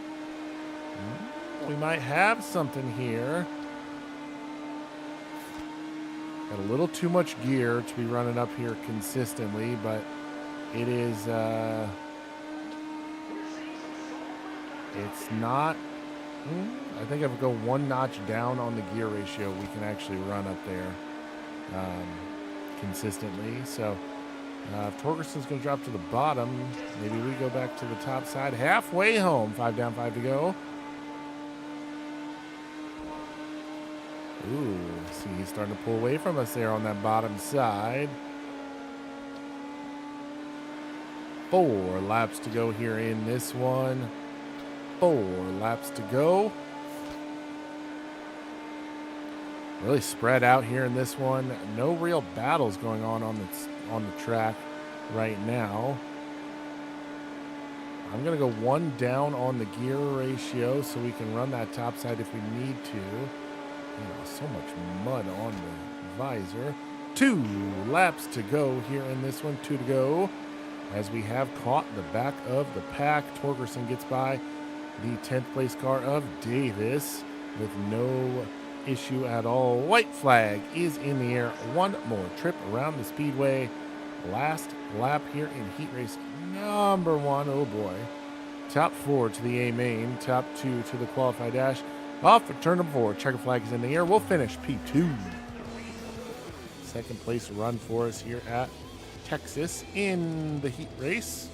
We might have something here. Got a little too much gear to be running up here consistently, but it is, it's not. I think if we go one notch down on the gear ratio, we can actually run up there consistently. So if Torgerson's going to drop to the bottom, maybe we go back to the top side. Halfway home, 5 down, 5 to go. Ooh, see, he's starting to pull away from us there on that bottom side. 4 laps to go here in this one. 4 laps to go. Really spread out here in this one. No real battles going on the track right now. I'm going to go 1 down on the gear ratio so we can run that top side if we need to. Oh, so much mud on the visor. 2 laps to go here in this one. 2 to go. As we have caught the back of the pack, Torgerson gets by the 10th place car of Davis with no issue at all. White flag is in the air. 1 more trip around the speedway. Last lap here in heat race number 1. Oh boy. Top 4 to the A main. Top 2 to the qualify dash. Off for turn number 4. Checker flag is in the air. We'll finish P2. Second place run for us here at Texas in the heat race.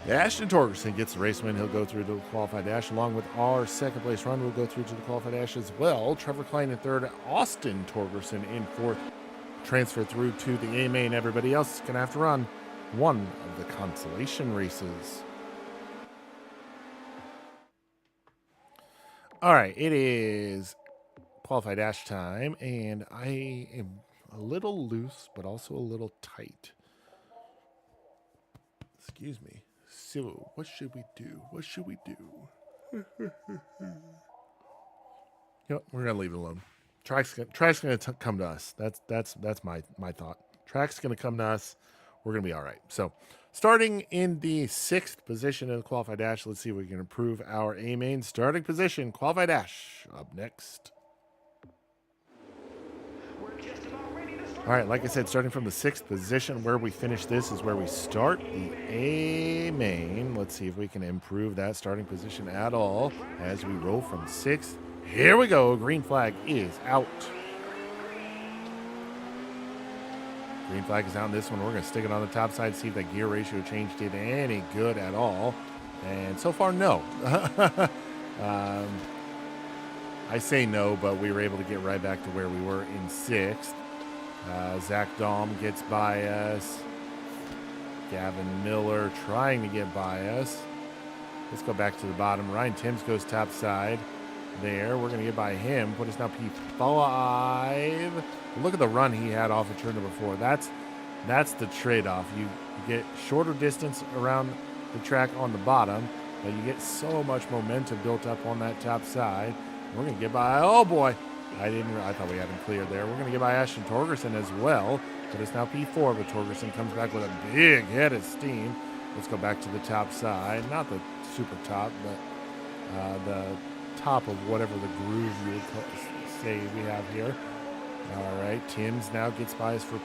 Ashton Torgerson gets the race win. He'll go through to the qualified dash. Along with our second place run, we'll go through to the qualified dash as well. Trevor Klein in third. Austin Torgerson in fourth. Transfer through to the A main. Everybody else is going to have to run one of the consolation races. All right, it is qualified dash time, and I am a little loose, but also a little tight. Excuse me. So, what should we do? What should we do? Yep, we're gonna leave it alone. Track's gonna come to us. That's my thought. Track's gonna come to us. We're gonna be all right. So, starting in the 6th position in the qualified dash, let's see if we can improve our A main starting position. Qualified dash up next. All right, like I said, starting from the 6th position, where we finish this is where we start the A main. Let's see if we can improve that starting position at all as we roll from 6th. Here we go. Green flag is out. Green flag is out in this one. We're going to stick it on the top side, see if that gear ratio change did any good at all. And so far, no. I say no, but we were able to get right back to where we were in 6th. Zach Dahm gets by us. Gavin Miller trying to get by us. Let's go back to the bottom. Ryan Timms goes top side. There, we're going to get by him. Put us now P5. Look at the run he had off of turn number 4. That's the trade-off. You get shorter distance around the track on the bottom, but you get so much momentum built up on that top side. We're going to get by, oh boy. I thought we had him cleared there. We're going to get by Ashton Torgerson as well. But it's now P4, but Torgerson comes back with a big head of steam. Let's go back to the top side. Not the super top, but the top of whatever the groove you would say we have here. All right, Timms now gets by us for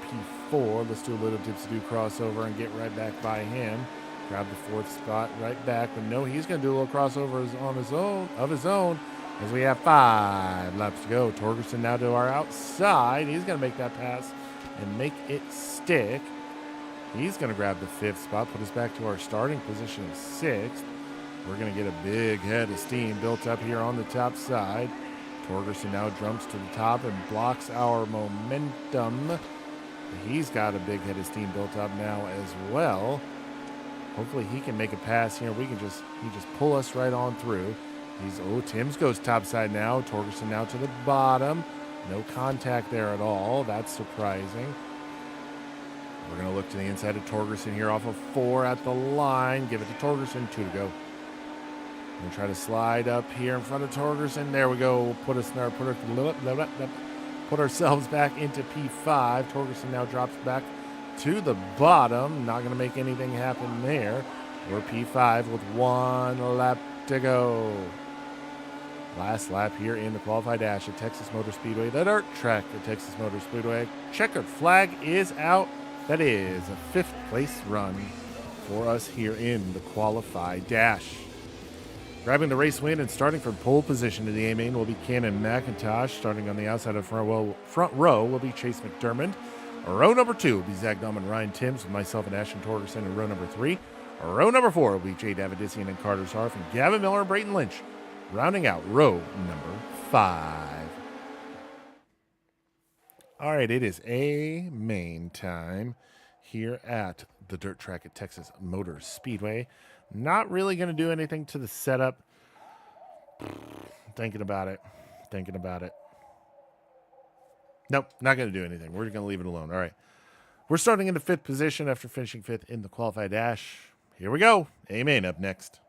P4. Let's do a little dipsy-do crossover and get right back by him. Grab the 4th spot right back. But no, he's going to do a little crossover of his own. As we have 5 laps to go. Torgerson now to our outside. He's going to make that pass and make it stick. He's going to grab the 5th spot, put us back to our starting position of 6th. We're going to get a big head of steam built up here on the top side. Torgerson now jumps to the top and blocks our momentum. He's got a big head of steam built up now as well. Hopefully he can make a pass here. He just pull us right on through. Timms goes topside now. Torgerson now to the bottom. No contact there at all. That's surprising. We're going to look to the inside of Torgerson here off of 4 at the line. Give it to Torgerson. 2 to go. We're going to try to slide up here in front of Torgerson. There we go. Put ourselves back into P5. Torgerson now drops back to the bottom. Not going to make anything happen there. We're P5 with 1 lap to go. Last lap here in the qualified dash at Texas Motor Speedway, the dirt track at Texas Motor Speedway. Checkered flag is out. That is a 5th place run for us here in the qualified dash. Grabbing the race win and starting from pole position to the A main will be Cameron McIntosh. Starting on the outside of front row will be Chase McDermott. Row number 2 will be Zach Dahm and Ryan Timms, with myself and Ashton Torgerson in row number 3. Row number 4 will be Jay Davidissian and Carter Sarf, and Gavin Miller and Brayton Lynch, rounding out row number 5. All right, it is A main time here at the dirt track at Texas Motor Speedway. Not really going to do anything to the setup. Thinking about it. Nope, not going to do anything. We're going to leave it alone. All right. We're starting in the 5th position after finishing 5th in the qualified dash. Here we go. A main up next.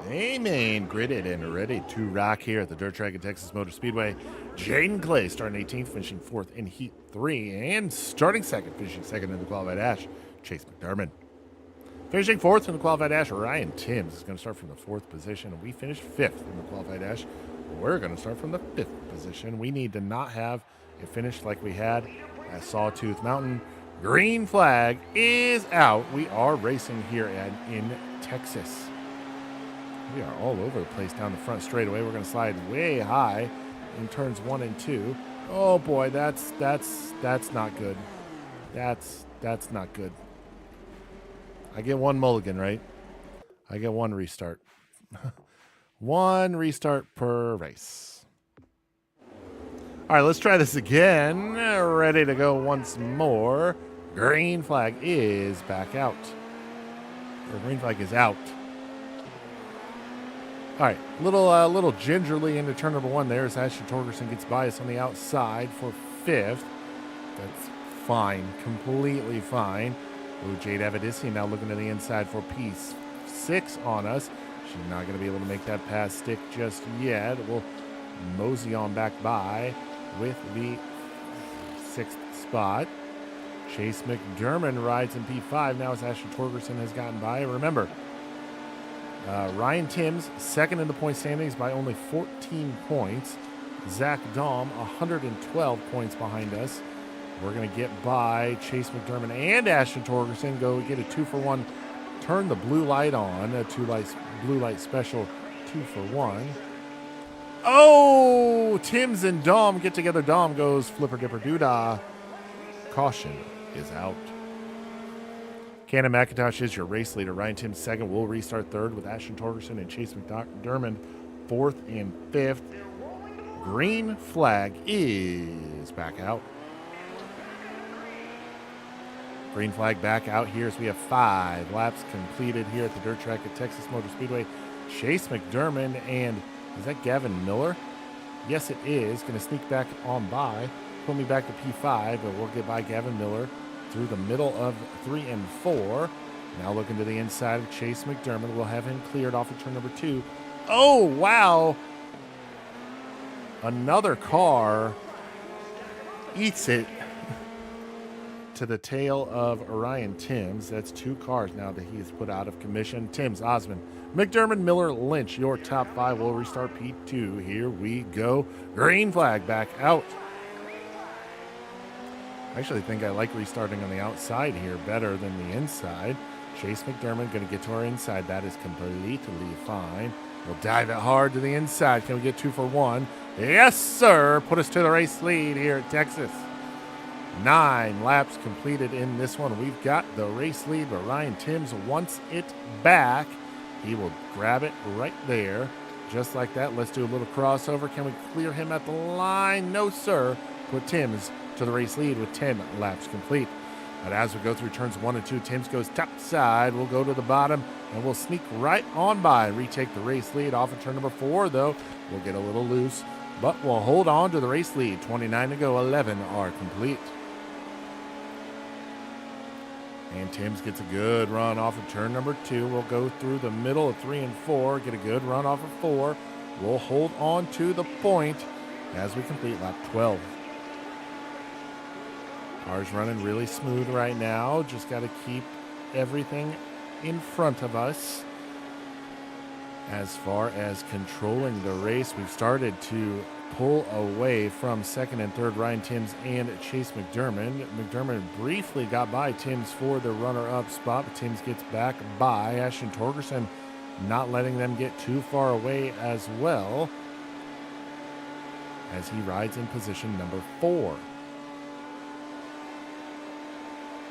A main gridded and ready to rock here at the dirt track at Texas Motor Speedway. Jaden Clay starting 18th, finishing 4th in Heat 3, and starting 2nd, finishing 2nd in the qualified dash, Chase McDermott. Finishing 4th in the qualified dash, Ryan Timms is going to start from the 4th position, and we finished 5th in the qualified dash We're going to start from the 5th position. We need to not have a finish like we had at Sawtooth Mountain. Green flag is out. We are racing here in Texas. We are all over the place down the front straightaway. We're going to slide way high in turns 1 and 2. Oh boy, that's not good. That's not good. I get 1 mulligan, right? I get 1 restart. 1 restart per race. All right, let's try this again. Ready to go once more. Green flag is back out. Or green flag is out. All right, little gingerly into turn number 1 there as Ashton Torgerson gets by us on the outside for 5th. That's fine, completely fine. Oh, Jade Avedisian now looking to the inside for P6 on us. She's not going to be able to make that pass stick just yet. We'll mosey on back by with the 6th spot. Chase McDermott rides in P5 now as Ashton Torgerson has gotten by. Remember, Ryan Timms, 2nd in the point standings by only 14 points. Zach Dahm, 112 points behind us. We're going to get by Chase McDermott and Ashton Torgerson. Go get a 2-for-1. Turn the blue light on. A blue light special 2-for-1. Oh, Timms and Dahm get together. Dahm goes flipper dipper doodah. Caution is out. Cannon McIntosh is your race leader. Ryan Timms 2nd. We'll restart 3rd with Ashton Torgerson and Chase McDermott 4th and 5th. Green flag is back out. Green flag back out here as we have 5 laps completed here at the dirt track at Texas Motor Speedway. Chase McDermott and is that Gavin Miller? Yes, it is. Going to sneak back on by. Pull me back to P5, but we'll get by Gavin Miller through the middle of 3 and 4. Now looking to the inside of Chase McDermott. We'll have him cleared off of turn number 2. Oh, wow. Another car eats it to the tail of Orion Timms. That's 2 cars now that he's put out of commission. Timms, Osmond, McDermott, Miller, Lynch, your top 5 will restart P2. Here we go. Green flag back out. I actually think I like restarting on the outside here better than the inside. Chase McDermott going to get to our inside. That is completely fine. We'll dive it hard to the inside. Can we get 2-for-1? Yes, sir. Put us to the race lead here at Texas. 9 laps completed in this one. We've got the race lead, but Ryan Timms wants it back. He will grab it right there. Just like that. Let's do a little crossover. Can we clear him at the line? No, sir. Put Timms to the race lead with 10 laps complete. But as we go through turns 1 and 2, Timms goes top side. We'll go to the bottom, and we'll sneak right on by. Retake the race lead off of turn number 4, though. We'll get a little loose, but we'll hold on to the race lead. 29 to go. 11 are complete. And Timms gets a good run off of turn number 2. We'll go through the middle of 3 and 4, get a good run off of 4. We'll hold on to the point as we complete lap 12. Car's running really smooth right now. Just got to keep everything in front of us. As far as controlling the race, we've started to pull away from 2nd and 3rd Ryan Timms and Chase McDermott. McDermott briefly got by Timms for the runner-up spot, but Timms gets back by Ashton Torgerson, not letting them get too far away as well as he rides in position number 4.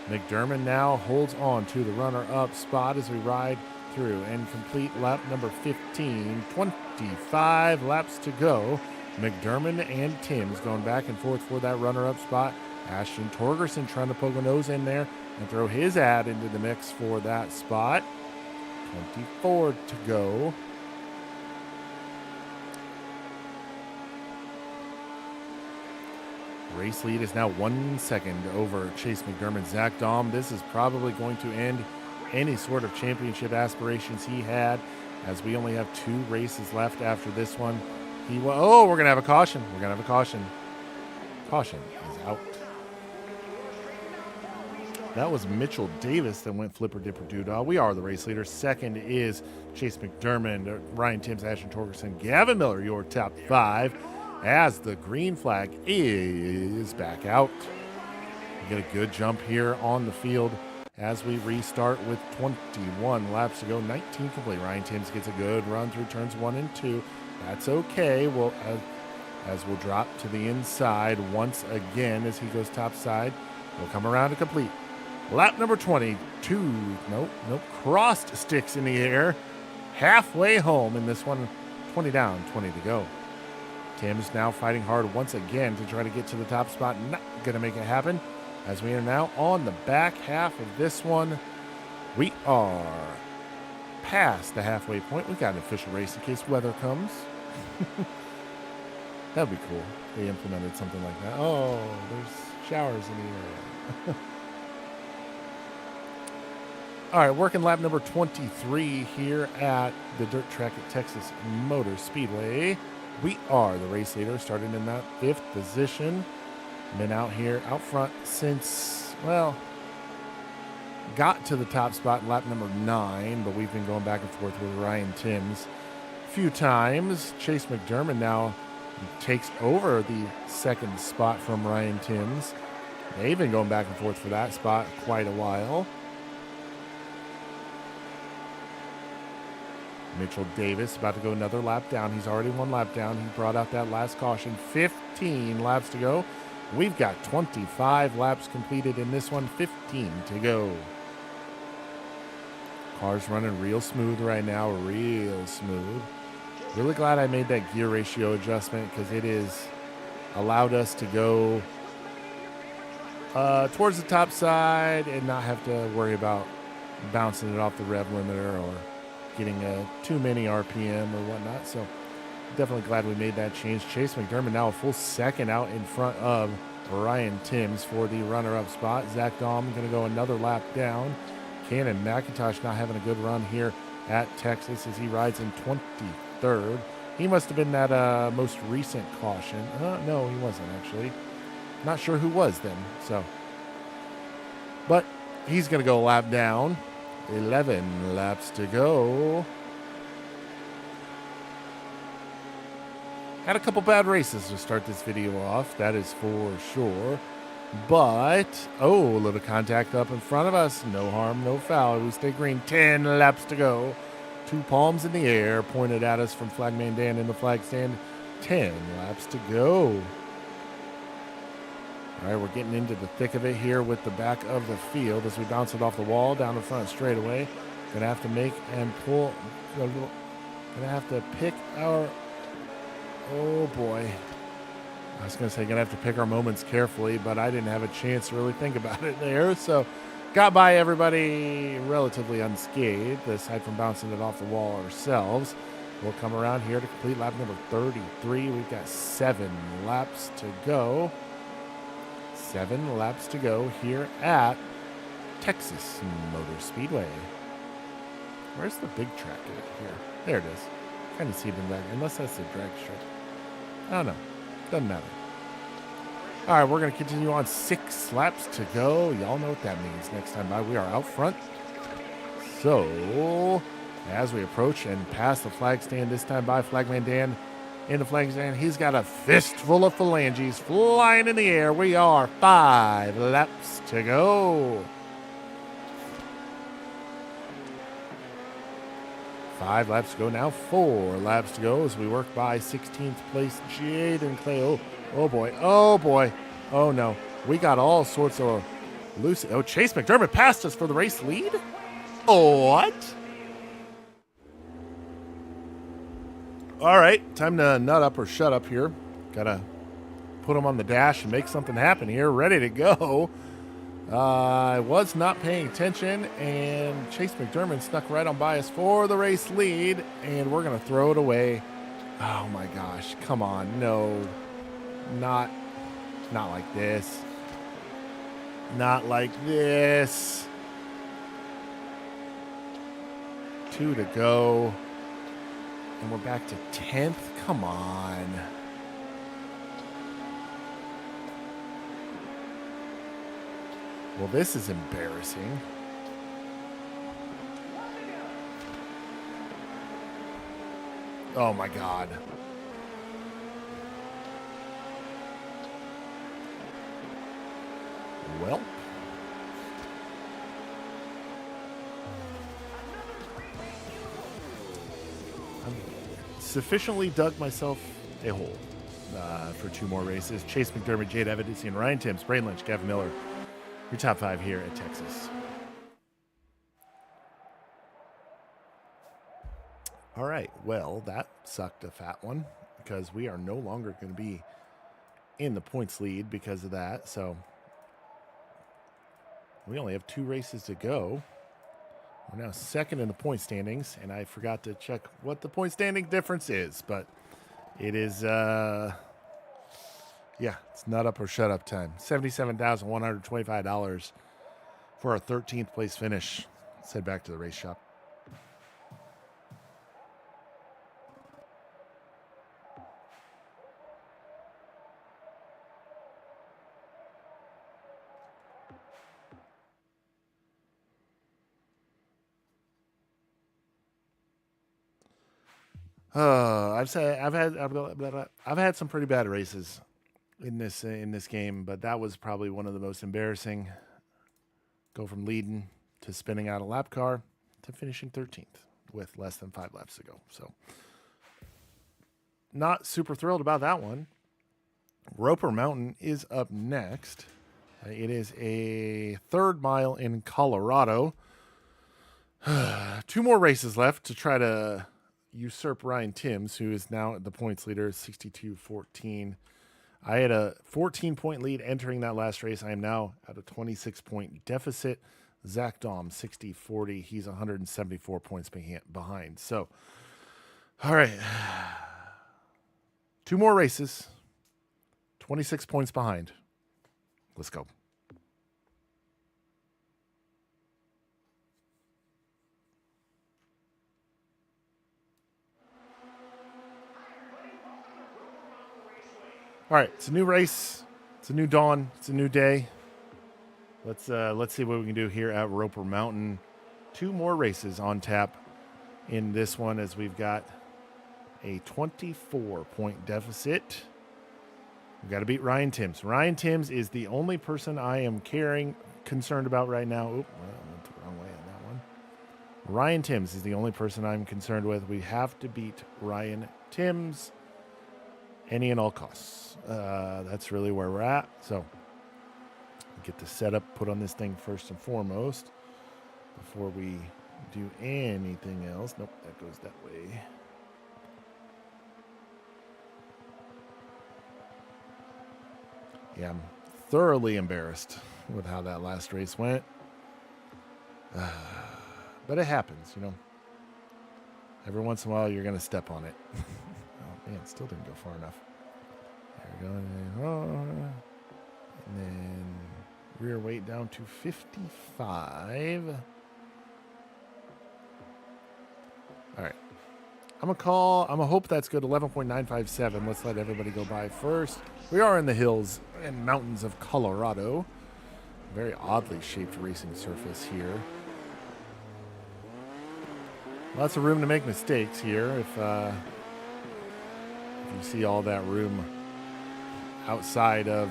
McDermott now holds on to the runner-up spot as we ride through and complete lap number 15. 25 laps to go. McDermott and Timms going back and forth for that runner-up spot. Ashton Torgerson trying to poke a nose in there and throw his ad into the mix for that spot. 24 to go. Race lead is now 1 second over Chase McDermott. Zach Dahm, this is probably going to end any sort of championship aspirations he had, as we only have 2 races left after this one. Oh, we're going to have a caution. We're going to have a caution. Caution is out. That was Mitchell Davis that went flipper dipper doodah. We are the race leader. Second is Chase McDermott, Ryan Timms, Ashton Torgerson, Gavin Miller, your top 5, as the green flag is back out. We get a good jump here on the field as we restart with 21 laps to go, 19 complete. Ryan Timms gets a good run through turns 1 and 2. That's okay. We'll as we'll drop to the inside once again as he goes topside. We'll come around to complete lap number 22. Nope. Crossed sticks in the air. Halfway home in this one. 20 down, 20 to go. Tim's now fighting hard once again to try to get to the top spot. Not going to make it happen. As we are now on the back half of this one, we are past the halfway point. We got an official race in case weather comes. That'd be cool if they implemented something like that. Oh, there's showers in the area. All right, working lap number 23 here at the dirt track at Texas Motor Speedway. We are the race leader, starting in that 5th position. Been out here, out front since, well, got to the top spot in lap number 9, but we've been going back and forth with Ryan Timms a few times. Chase McDermott now takes over the 2nd spot from Ryan Timms. They've been going back and forth for that spot quite a while. Mitchell Davis about to go another lap down. He's already 1 lap down. He brought out that last caution. 15 laps to go. We've got 25 laps completed in this one, 15 to go. Car's running real smooth right now, real smooth. Really glad I made that gear ratio adjustment because it has allowed us to go towards the top side and not have to worry about bouncing it off the rev limiter or getting too many RPM or whatnot. So definitely glad we made that change. Chase McDermott now a full 2nd out in front of Ryan Timms for the runner-up spot. Zach Dahm going to go another lap down. Cannon McIntosh not having a good run here at Texas as he rides in 23rd. He must have been that most recent caution. No, he wasn't actually. Not sure who was then. But he's going to go a lap down. 11 laps to go. Had a couple bad races to start this video off, that is for sure. But, a little contact up in front of us. No harm, no foul. We stay green. 10 laps to go. 2 palms in the air pointed at us from Flagman Dan in the flag stand. 10 laps to go. All right, we're getting into the thick of it here with the back of the field as we bounce it off the wall down the front straightaway. Gonna have to make and pull. Gonna have to pick our. Oh boy. I was gonna say gonna have to pick our moments carefully, but I didn't have a chance to really think about it there. So got by everybody relatively unscathed, aside from bouncing it off the wall ourselves. We'll come around here to complete lap number 33. We've got 7 laps to go. 7 laps to go here at Texas Motor Speedway. Where's the big track at here? There it is. Kind of see it in the back, unless that's the drag strip. I don't know. Doesn't matter. All right, we're going to continue on. 6 laps to go. Y'all know what that means. Next time by, we are out front. So, as we approach and pass the flag stand this time by, Flagman Dan in the flag stand, he's got a fistful of phalanges flying in the air. We are 5 laps to go. 5 laps to go now. 4 laps to go as we work by 16th place Jaden Clay. Oh boy. Oh boy. Oh no. We got all sorts of loose. Oh, Chase McDermott passed us for the race lead. Oh, what? All right, time to nut up or shut up here. Gotta put him on the dash and make something happen here. Ready to go. I was not paying attention, and Chase McDermott snuck right on by us for the race lead, and we're going to throw it away. Oh, my gosh. Come on. No. Not like this. Not like this. 2 to go. And we're back to 10th. Come on. Well, this is embarrassing. Oh my God. Well. I've sufficiently dug myself a hole for 2 more races. Chase McDermott, Jade Evidency, and Ryan Timms, Braden Lynch, Gavin Miller. Your top 5 here at Texas. All right. Well, that sucked a fat one because we are no longer going to be in the points lead because of that. So we only have 2 races to go. We're now second in the point standings, and I forgot to check what the point standing difference is, but it is, yeah, it's not up or shut up time. $77,125 for our 13th place finish. Let's head back to the race shop. I've had some pretty bad races in this game, but that was probably one of the most embarrassing. Go from leading to spinning out a lap car to finishing 13th with less than 5 laps to go. So not super thrilled about that one. Roper Mountain is up next. It is a 3rd mile in Colorado. 2 more races left to try to usurp Ryan Timms, who is now the points leader, 62-14. I had a 14-point lead entering that last race. I am now at a 26-point deficit. Zach Dahm, 60-40. He's 174 points behind. So, all right. 2 more races. 26 points behind. Let's go. All right, it's a new race. It's a new dawn. It's a new day. Let's see what we can do here at Roper Mountain. 2 more races on tap in this one as we've got a 24-point deficit. We've got to beat Ryan Timms. Ryan Timms is the only person I am concerned about right now. Oop, I went the wrong way on that one. Ryan Timms is the only person I'm concerned with. We have to beat Ryan Timms. Any and all costs. That's really where we're at. So get the setup put on this thing first and foremost before we do anything else. Nope, that goes that way. Yeah, I'm thoroughly embarrassed with how that last race went. But it happens, you know. Every once in a while, you're going to step on it. Oh, man, still didn't go far enough. There we go. And then rear weight down to 55. All right. I'm going to hope that's good. 11.957. Let's let everybody go by first. We are in the hills and mountains of Colorado. Very oddly shaped racing surface here. Lots of room to make mistakes here if you see all that room outside of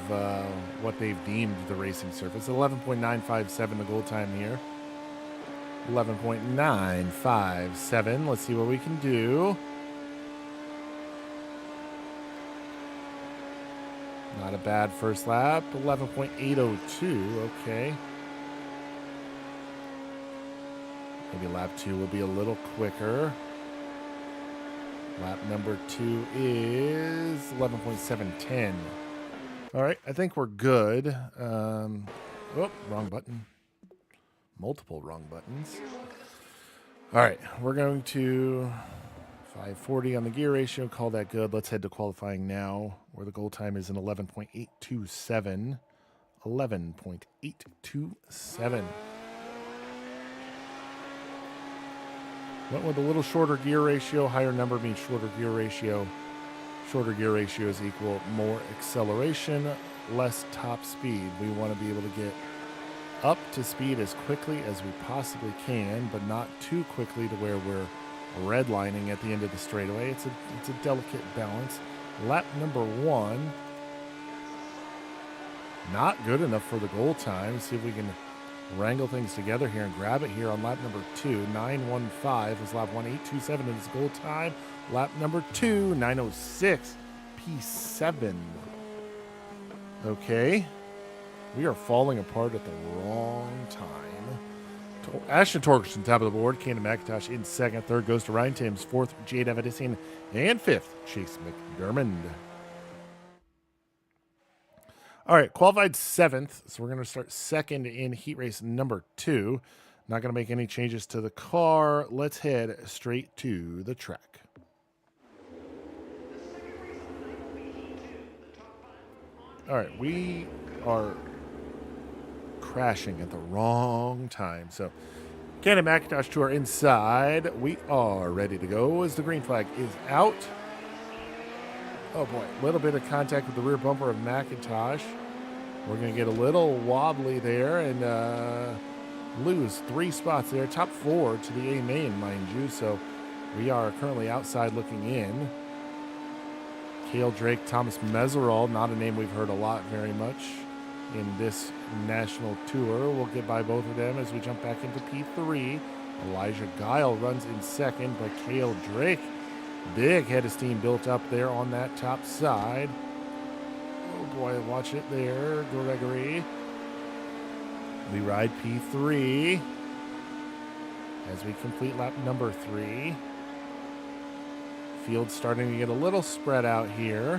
what they've deemed the racing surface. 11.957 the goal time here. 11.957. Let's see what we can do. Not a bad first lap. 11.802. Okay. Maybe lap 2 will be a little quicker. Lap number 2 is 11.710. All right, I think we're good. Oh, wrong button. Multiple wrong buttons. All right, we're going to 540 on the gear ratio. Call that good. Let's head to qualifying now, where the goal time is an 11.827. 11.827. Went with a little shorter gear ratio. Higher number means shorter gear ratio. Shorter gear ratio is equal more acceleration, less top speed. We want to be able to get up to speed as quickly as we possibly can, but not too quickly to where we're redlining at the end of the straightaway. It's a delicate balance. Lap number 1, not good enough for the goal time. See if we can wrangle things together here and grab it here on lap number 2. 9:15 was lap 1. 8:27 is goal time. Lap number 2, 9:06, P7. Okay. We are falling apart at the wrong time. Ashton Torgerson, top of the board. Cannon McIntosh in second. Third goes to Ryan Timms. Fourth, Jade Evidisian. And fifth, Chase McDermott. All right, qualified seventh. So we're going to start second in heat race number 2. Not going to make any changes to the car. Let's head straight to the track. All right, we are crashing at the wrong time. So Cannon McIntosh to our inside. We are ready to go as the green flag is out. Oh boy, a little bit of contact with the rear bumper of McIntosh. We're going to get a little wobbly there and lose 3 spots there. Top 4 to the A main, mind you. So we are currently outside looking in. Cale Drake, Thomas Meserol, not a name we've heard a lot very much in this national tour. We'll get by both of them as we jump back into P3. Elijah Guile runs in second, but Cale Drake, big head of steam built up there on that top side. Oh boy, watch it there, Gregory. We ride P3 as we complete lap number 3. Field starting to get a little spread out here.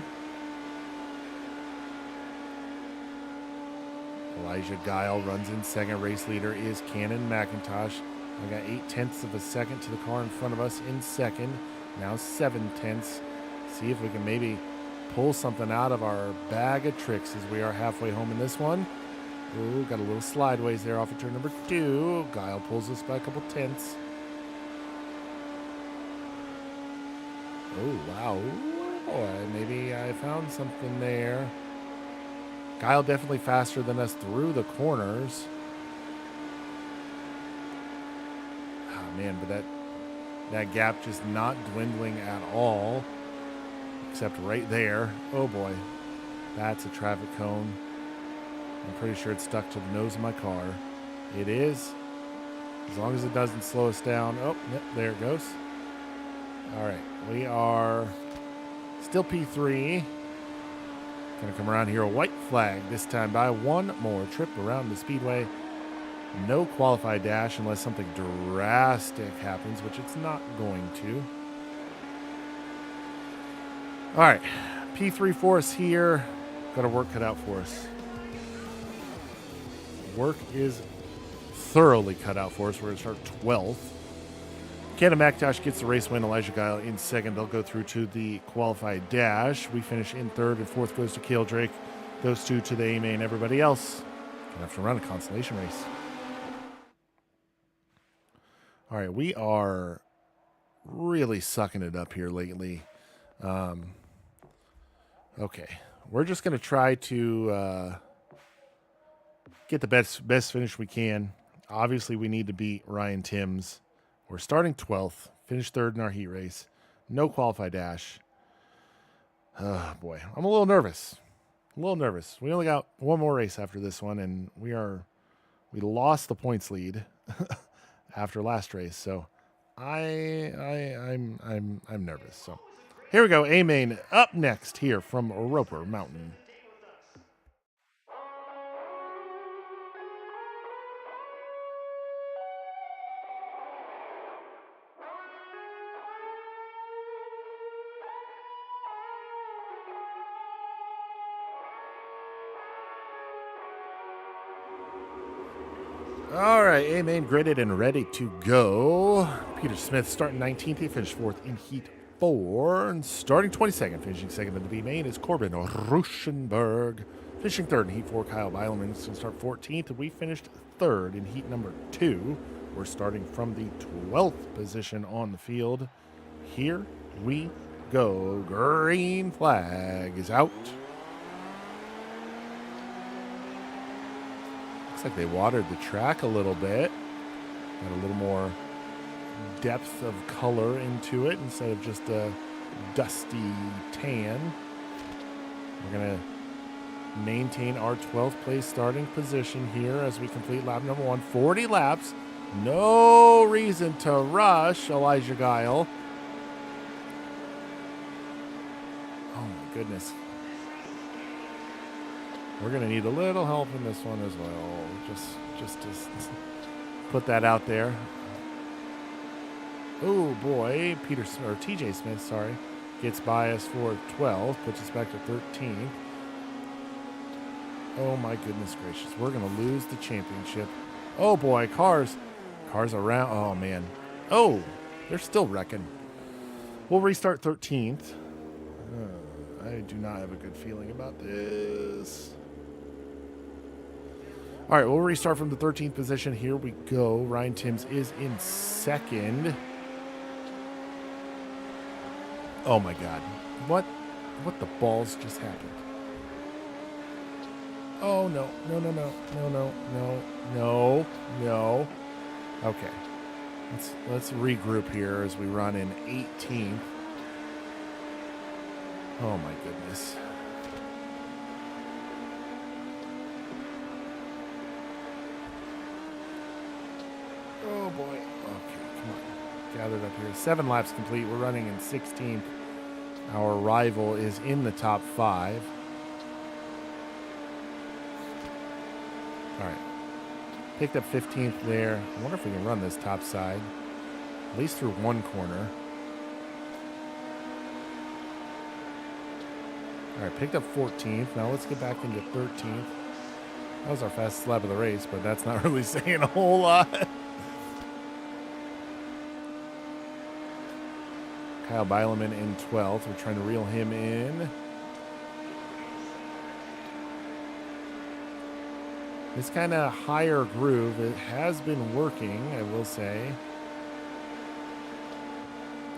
Elijah Guile runs in second. Race leader is Cannon McIntosh. We got 0.8 of a second to the car in front of us in second. Now 0.7. See if we can maybe pull something out of our bag of tricks as we are halfway home in this one. Ooh, got a little slideways there off of turn number 2. Guile pulls us by a couple tenths. Oh, wow. Ooh, boy, maybe I found something there. Guile definitely faster than us through the corners. Oh, man, but that gap just not dwindling at all. Except right there. Oh, boy. That's a traffic cone. I'm pretty sure it's stuck to the nose of my car. It is. As long as it doesn't slow us down. Oh, yep, there it goes. All right, we are still P3. Going to come around here, a white flag this time by one more trip around the speedway. No qualified dash unless something drastic happens, which it's not going to. All right, P3 for us here. Got our work cut out for us. Work is thoroughly cut out for us. We're going to start 12th. Cannon McIntosh gets the race win. Elijah Guile in second. They'll go through to the qualified dash. We finish in third, and fourth goes to Cale Drake. Those two to the A main. Everybody else gonna have to run a consolation race. All right, we are really sucking it up here lately. Okay, we're just gonna try to get the best finish we can. Obviously, we need to beat Ryan Timms. We're starting 12th, finished third in our heat race. No qualified dash. Oh, boy. I'm a little nervous. We only got one more race after this one, and we lost the points lead after last race. So I'm nervous. So here we go. A main up next here from Roper Mountain. All right, A main gridded and ready to go. Peter Smith starting 19th. He finished 4th in Heat 4. And starting 22nd, finishing second in the B main is Corbin Ruschenberg. Finishing third in Heat 4, Kyle Bileman is going to start 14th. We finished third in Heat number 2. We're starting from the 12th position on the field. Here we go. Green flag is out. Looks like they watered the track a little bit. Got a little more depth of color into it instead of just a dusty tan. We're going to maintain our 12th place starting position here as we complete lap number 1. 40 laps. No reason to rush, Elijah Guile. Oh my goodness. We're going to need a little help in this one as well. Just to put that out there. Oh boy, TJ Smith, sorry, gets by us for 12, puts us back to 13. Oh my goodness gracious, we're going to lose the championship. Oh boy, cars around. Oh man. Oh, they're still wrecking. We'll restart 13th. I do not have a good feeling about this. All right, we'll restart from the 13th position. Here we go. Ryan Timms is in second. Oh my God. What the balls just happened? Oh no. No. Okay. Let's regroup here as we run in 18th. Oh my goodness. Oh boy. Okay, come on. Gathered up here. 7 laps complete. We're running in 16th. Our rival is in the top 5. All right. Picked up 15th there. I wonder if we can run this top side. At least through one corner. All right, picked up 14th. Now let's get back into 13th. That was our fastest lap of the race, but that's not really saying a whole lot. Kyle Bieleman in 12th. We're trying to reel him in. This kind of higher groove, it has been working, I will say.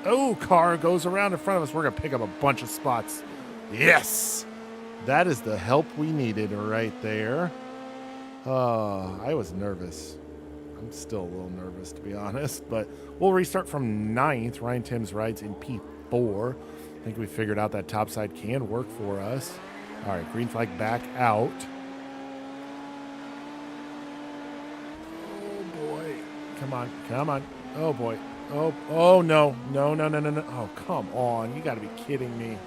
Oh, car goes around in front of us. We're going to pick up a bunch of spots. Yes! That is the help we needed right there. I was nervous. I'm still a little nervous, to be honest, but we'll restart from 9th. Ryan Timms rides in P4. I think we figured out that topside can work for us. All right, green flag back out. Oh, boy. Come on. Oh, boy. Oh, no. Oh, come on. You got to be kidding me.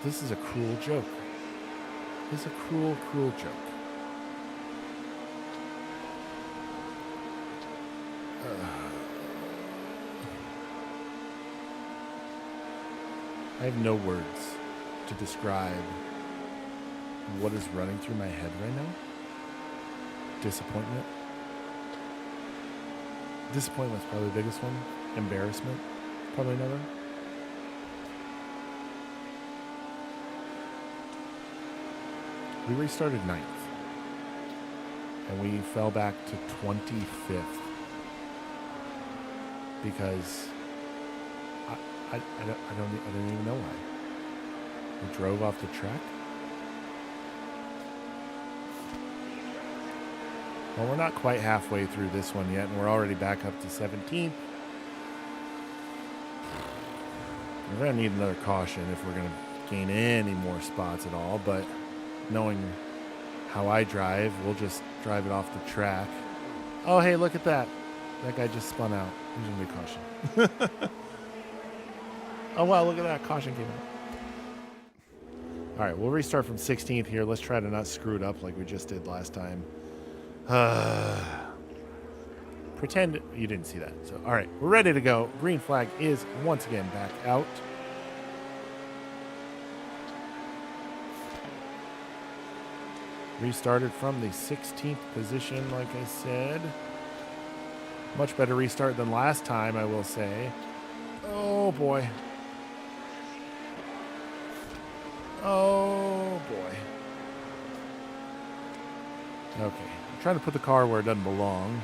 This is a cruel joke. It's a cruel joke. I have no words to describe what is running through my head right now. Disappointment. Disappointment's probably the biggest one. Embarrassment, probably another. We restarted 9th, and we fell back to 25th because I don't even know why. We drove off the track. Well, we're not quite halfway through this one yet, and we're already back up to 17th. We're going to need another caution if we're going to gain any more spots at all, but knowing how I drive, we'll just drive it off the track. Oh, hey, look at that. That guy just spun out. There's going to be caution. Oh, wow, look at that. Caution came out. All right, we'll restart from 16th here. Let's try to not screw it up like we just did last time. Pretend you didn't see that. So, all right, we're ready to go. Green flag is once again back out. Restarted from the 16th position, like I said. Much better restart than last time, I will say. Oh, boy. Oh, boy. Okay. I'm trying to put the car where it doesn't belong.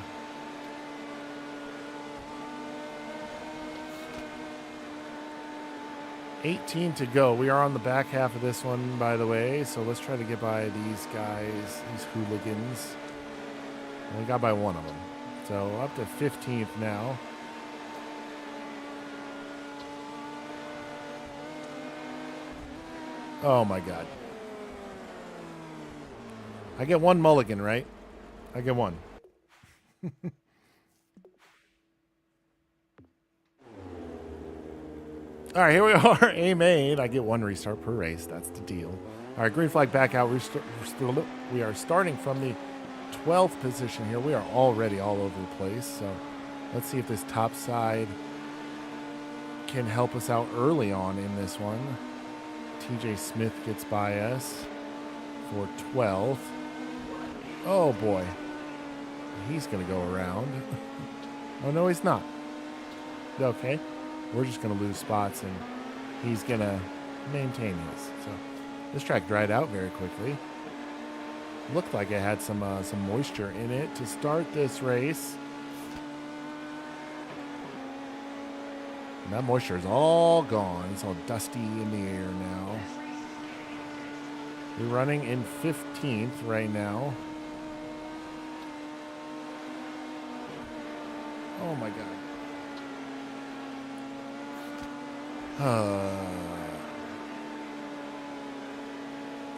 18 to go. We are on the back half of this one, by the way. So let's try to get by these guys, these hooligans. We got by one of them. So up to 15th now. Oh my God. I get one mulligan, right? I get one. All right, here we are. Aim made. I get one restart per race. That's the deal. All right, green flag back out. We are starting from the 12th position here. We are already all over the place. So let's see if this top side can help us out early on in this one. TJ Smith gets by us for 12th. Oh, boy. He's going to go around. Oh, no, he's not. Okay. We're just going to lose spots, and he's going to maintain his. So this track dried out very quickly. Looked like it had some moisture in it to start this race. And that moisture is all gone. It's all dusty in the air now. We're running in 15th right now. Oh, my God.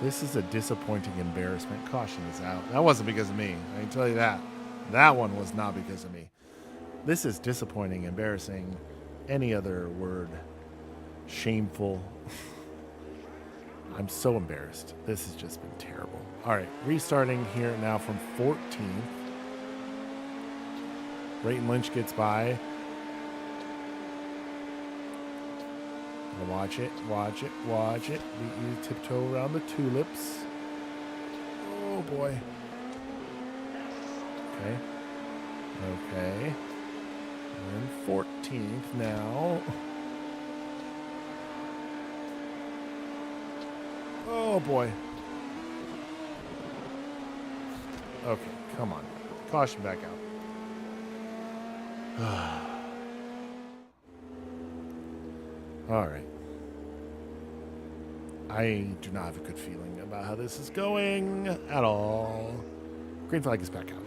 This is a disappointing embarrassment. Caution is out. That wasn't because of me. I can tell you that. That one was not because of me. This is disappointing, embarrassing, any other word. Shameful. I'm so embarrassed. This has just been terrible. All right, restarting here now from 14th. Brayton Lynch gets by. Watch it, watch it, watch it. You tiptoe around the tulips. Oh, boy. Okay. Okay. And 14th now. Oh, boy. Okay, come on. Caution back out. All right. I do not have a good feeling about how this is going at all. Green flag is back out.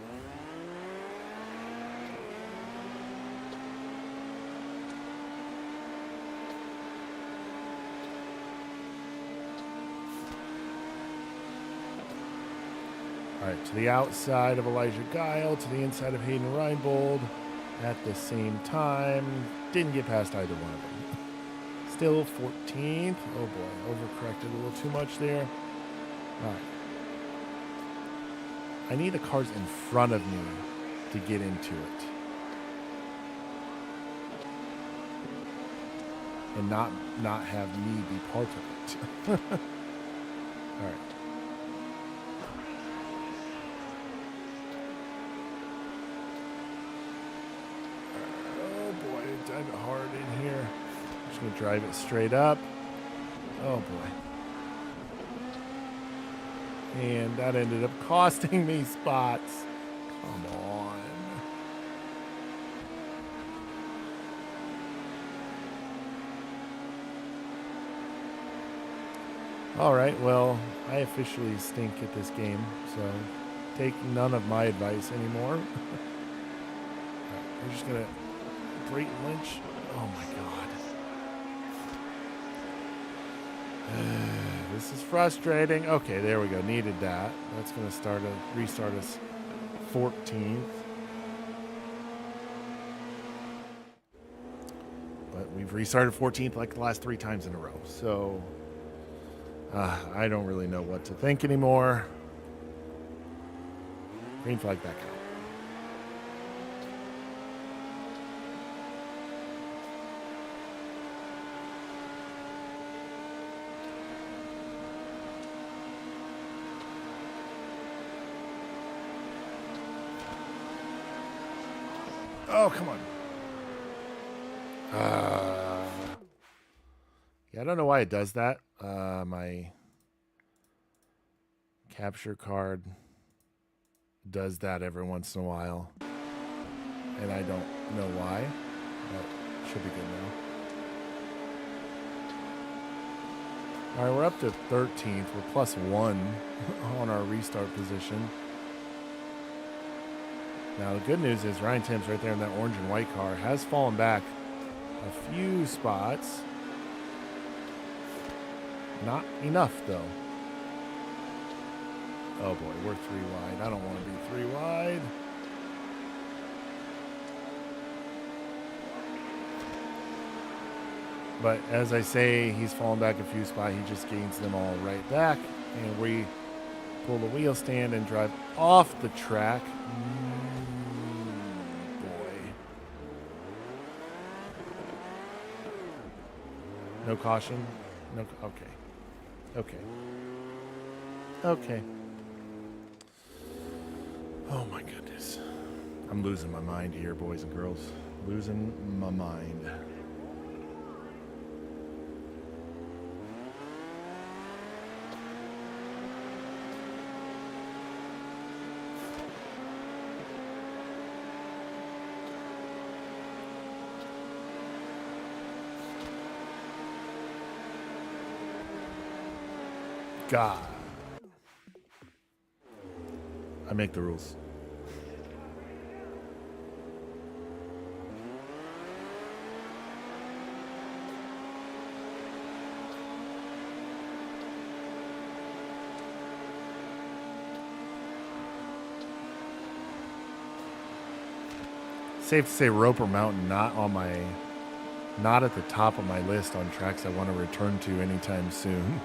All right, to the outside of Elijah Guile, to the inside of Hayden Reinbold at the same time. Didn't get past either one of them. Still 14th. Oh boy, overcorrected a little too much there. All right. I need the cars in front of me to get into it. And not have me be part of it. All right. Oh boy, dive it hard in here. Just gonna drive it straight up. Oh boy. And that ended up costing me spots. Come on. All right, well, I officially stink at this game, so take none of my advice anymore. We're just gonna Brayton Lynch. Oh my God. This is frustrating. Okay, there we go. Needed that. That's going to restart us 14th. But we've restarted 14th like the last 3 times in a row. So I don't really know what to think anymore. Green flag back out. Oh, come on. Yeah, I don't know why it does that. My capture card does that every once in a while. And I don't know why, but it should be good All right, we're up to 13th. We're +1 on our restart position. Now, the good news is Ryan Timms right there in that orange and white car has fallen back a few spots. Not enough, though. Oh, boy, we're 3 wide. I don't want to be 3 wide. But as I say, he's fallen back a few spots. He just gains them all right back. And we pull the wheel stand and drive off the track. Boy. No caution? No. Okay. Okay. Okay. Oh, my goodness. I'm losing my mind here, boys and girls. Losing my mind. God. I make the rules. Safe to say Roper Mountain not at the top of my list on tracks I want to return to anytime soon.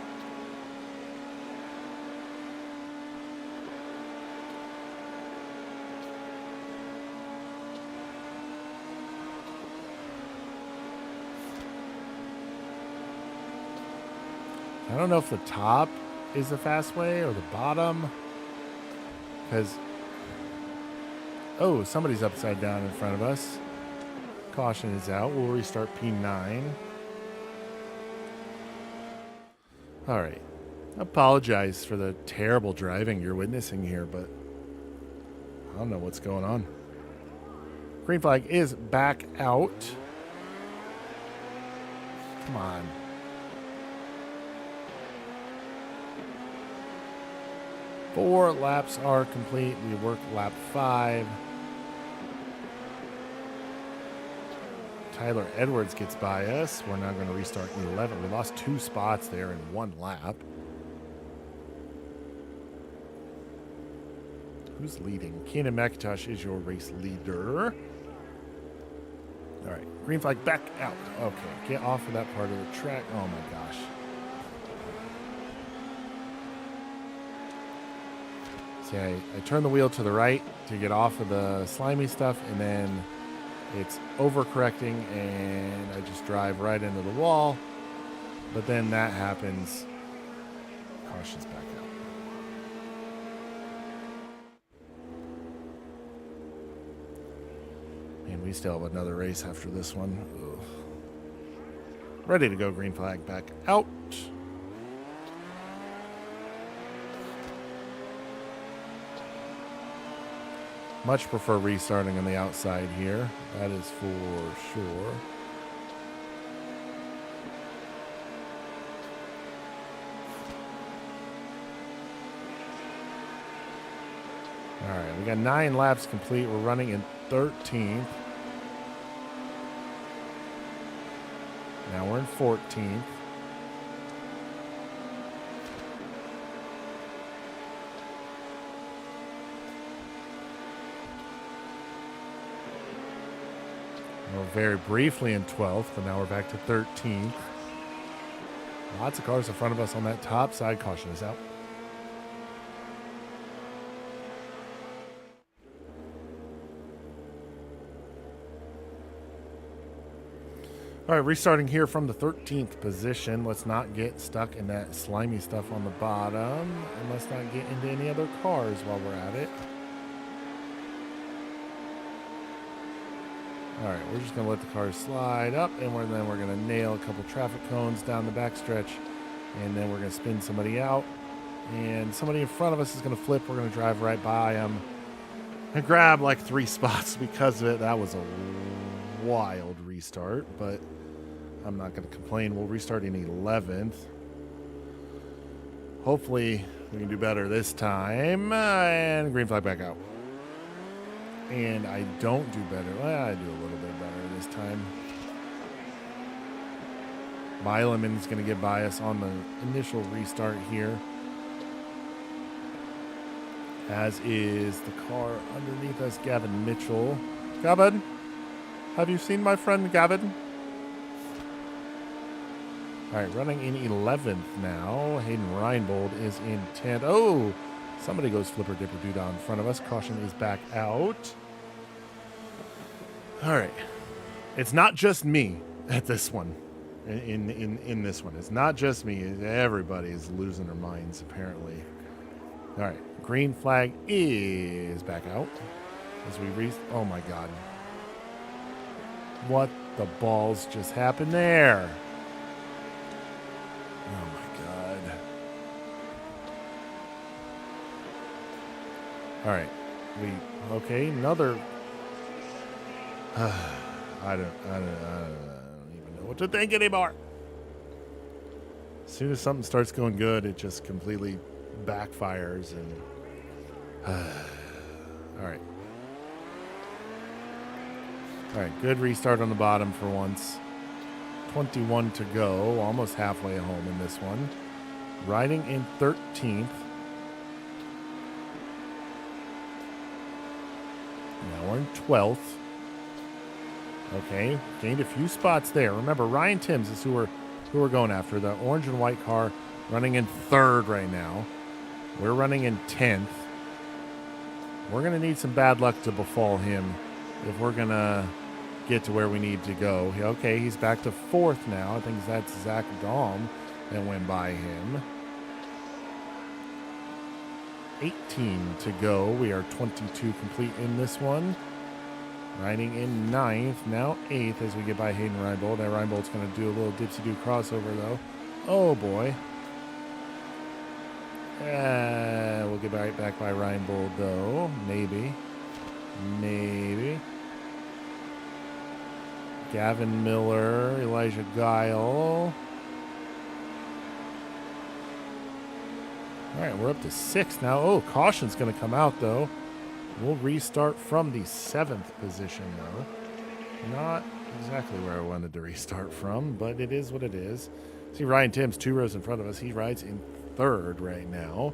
I don't know if the top is the fast way or the bottom. Because, oh, somebody's upside down in front of us. Caution is out. We'll restart P9. All right. Apologize for the terrible driving you're witnessing here, but I don't know what's going on. Green flag is back out. Come on. Four laps are complete. We work lap 5. Tyler Edwards gets by us. We're now going to restart in 11. We lost 2 spots there in 1 lap. Who's leading? Keenan McIntosh is your race leader. All right. Green flag back out. Okay. Get off of that part of the track. Oh, my gosh. See, I turn the wheel to the right to get off of the slimy stuff, and then it's overcorrecting, and I just drive right into the wall. But then that happens. Caution's back out. And we still have another race after this one. Ugh. Ready to go, green flag back out. Much prefer restarting on the outside here. That is for sure. All right, we got 9 laps complete. We're running in 13th. Now we're in 14th. We're very briefly in 12th, but now we're back to 13th. Lots of cars in front of us on that top side. Caution is out. All right, restarting here from the 13th position. Let's not get stuck in that slimy stuff on the bottom, and let's not get into any other cars while we're at it. All right, we're just going to let the cars slide up, and then we're going to nail a couple traffic cones down the backstretch, and then we're going to spin somebody out, and somebody in front of us is going to flip. We're going to drive right by them and grab like 3 spots because of it. That was a wild restart, but I'm not going to complain. We'll restart in 11th. Hopefully we can do better this time. And green flag back out. And I don't do better. Well, I do a little bit better this time. Bileman's going to get by us on the initial restart here. As is the car underneath us, Gavin Mitchell. Gavin, have you seen my friend Gavin? All right, running in 11th now. Hayden Reinbold is in 10th. Oh, somebody goes flipper dipper doodah in front of us. Caution is back out. All right. It's not just me at this one. In this one. It's not just me. Everybody is losing their minds, apparently. All right. Green flag is back out. As we oh, my God. What the balls just happened there? Oh, my God. All right. Okay, another... I don't even know what to think anymore. As soon as something starts going good, it just completely backfires. And all right. All right, good restart on the bottom for once. 21 to go, almost halfway home in this one. Riding in 13th. Now we're in 12th. Okay, gained a few spots there. Remember, Ryan Timms is who we're going after. The orange and white car running in 3rd right now. We're running in 10th. We're going to need some bad luck to befall him if we're going to get to where we need to go. Okay, he's back to 4th now. I think that's Zach Dahm that went by him. 18 to go. We are 22 complete in this one. Riding in 9th, now 8th as we get by Hayden Reinbold. That Reinbold's going to do a little dipsy-doo crossover, though. Oh, boy. We'll get right back by Reinbold, though. Maybe. Gavin Miller, Elijah Guile. All right, we're up to 6th now. Oh, caution's going to come out, though. We'll restart from the 7th position, though. Not exactly where I wanted to restart from, but it is what it is. See Ryan Timms 2 rows in front of us. He rides in 3rd right now.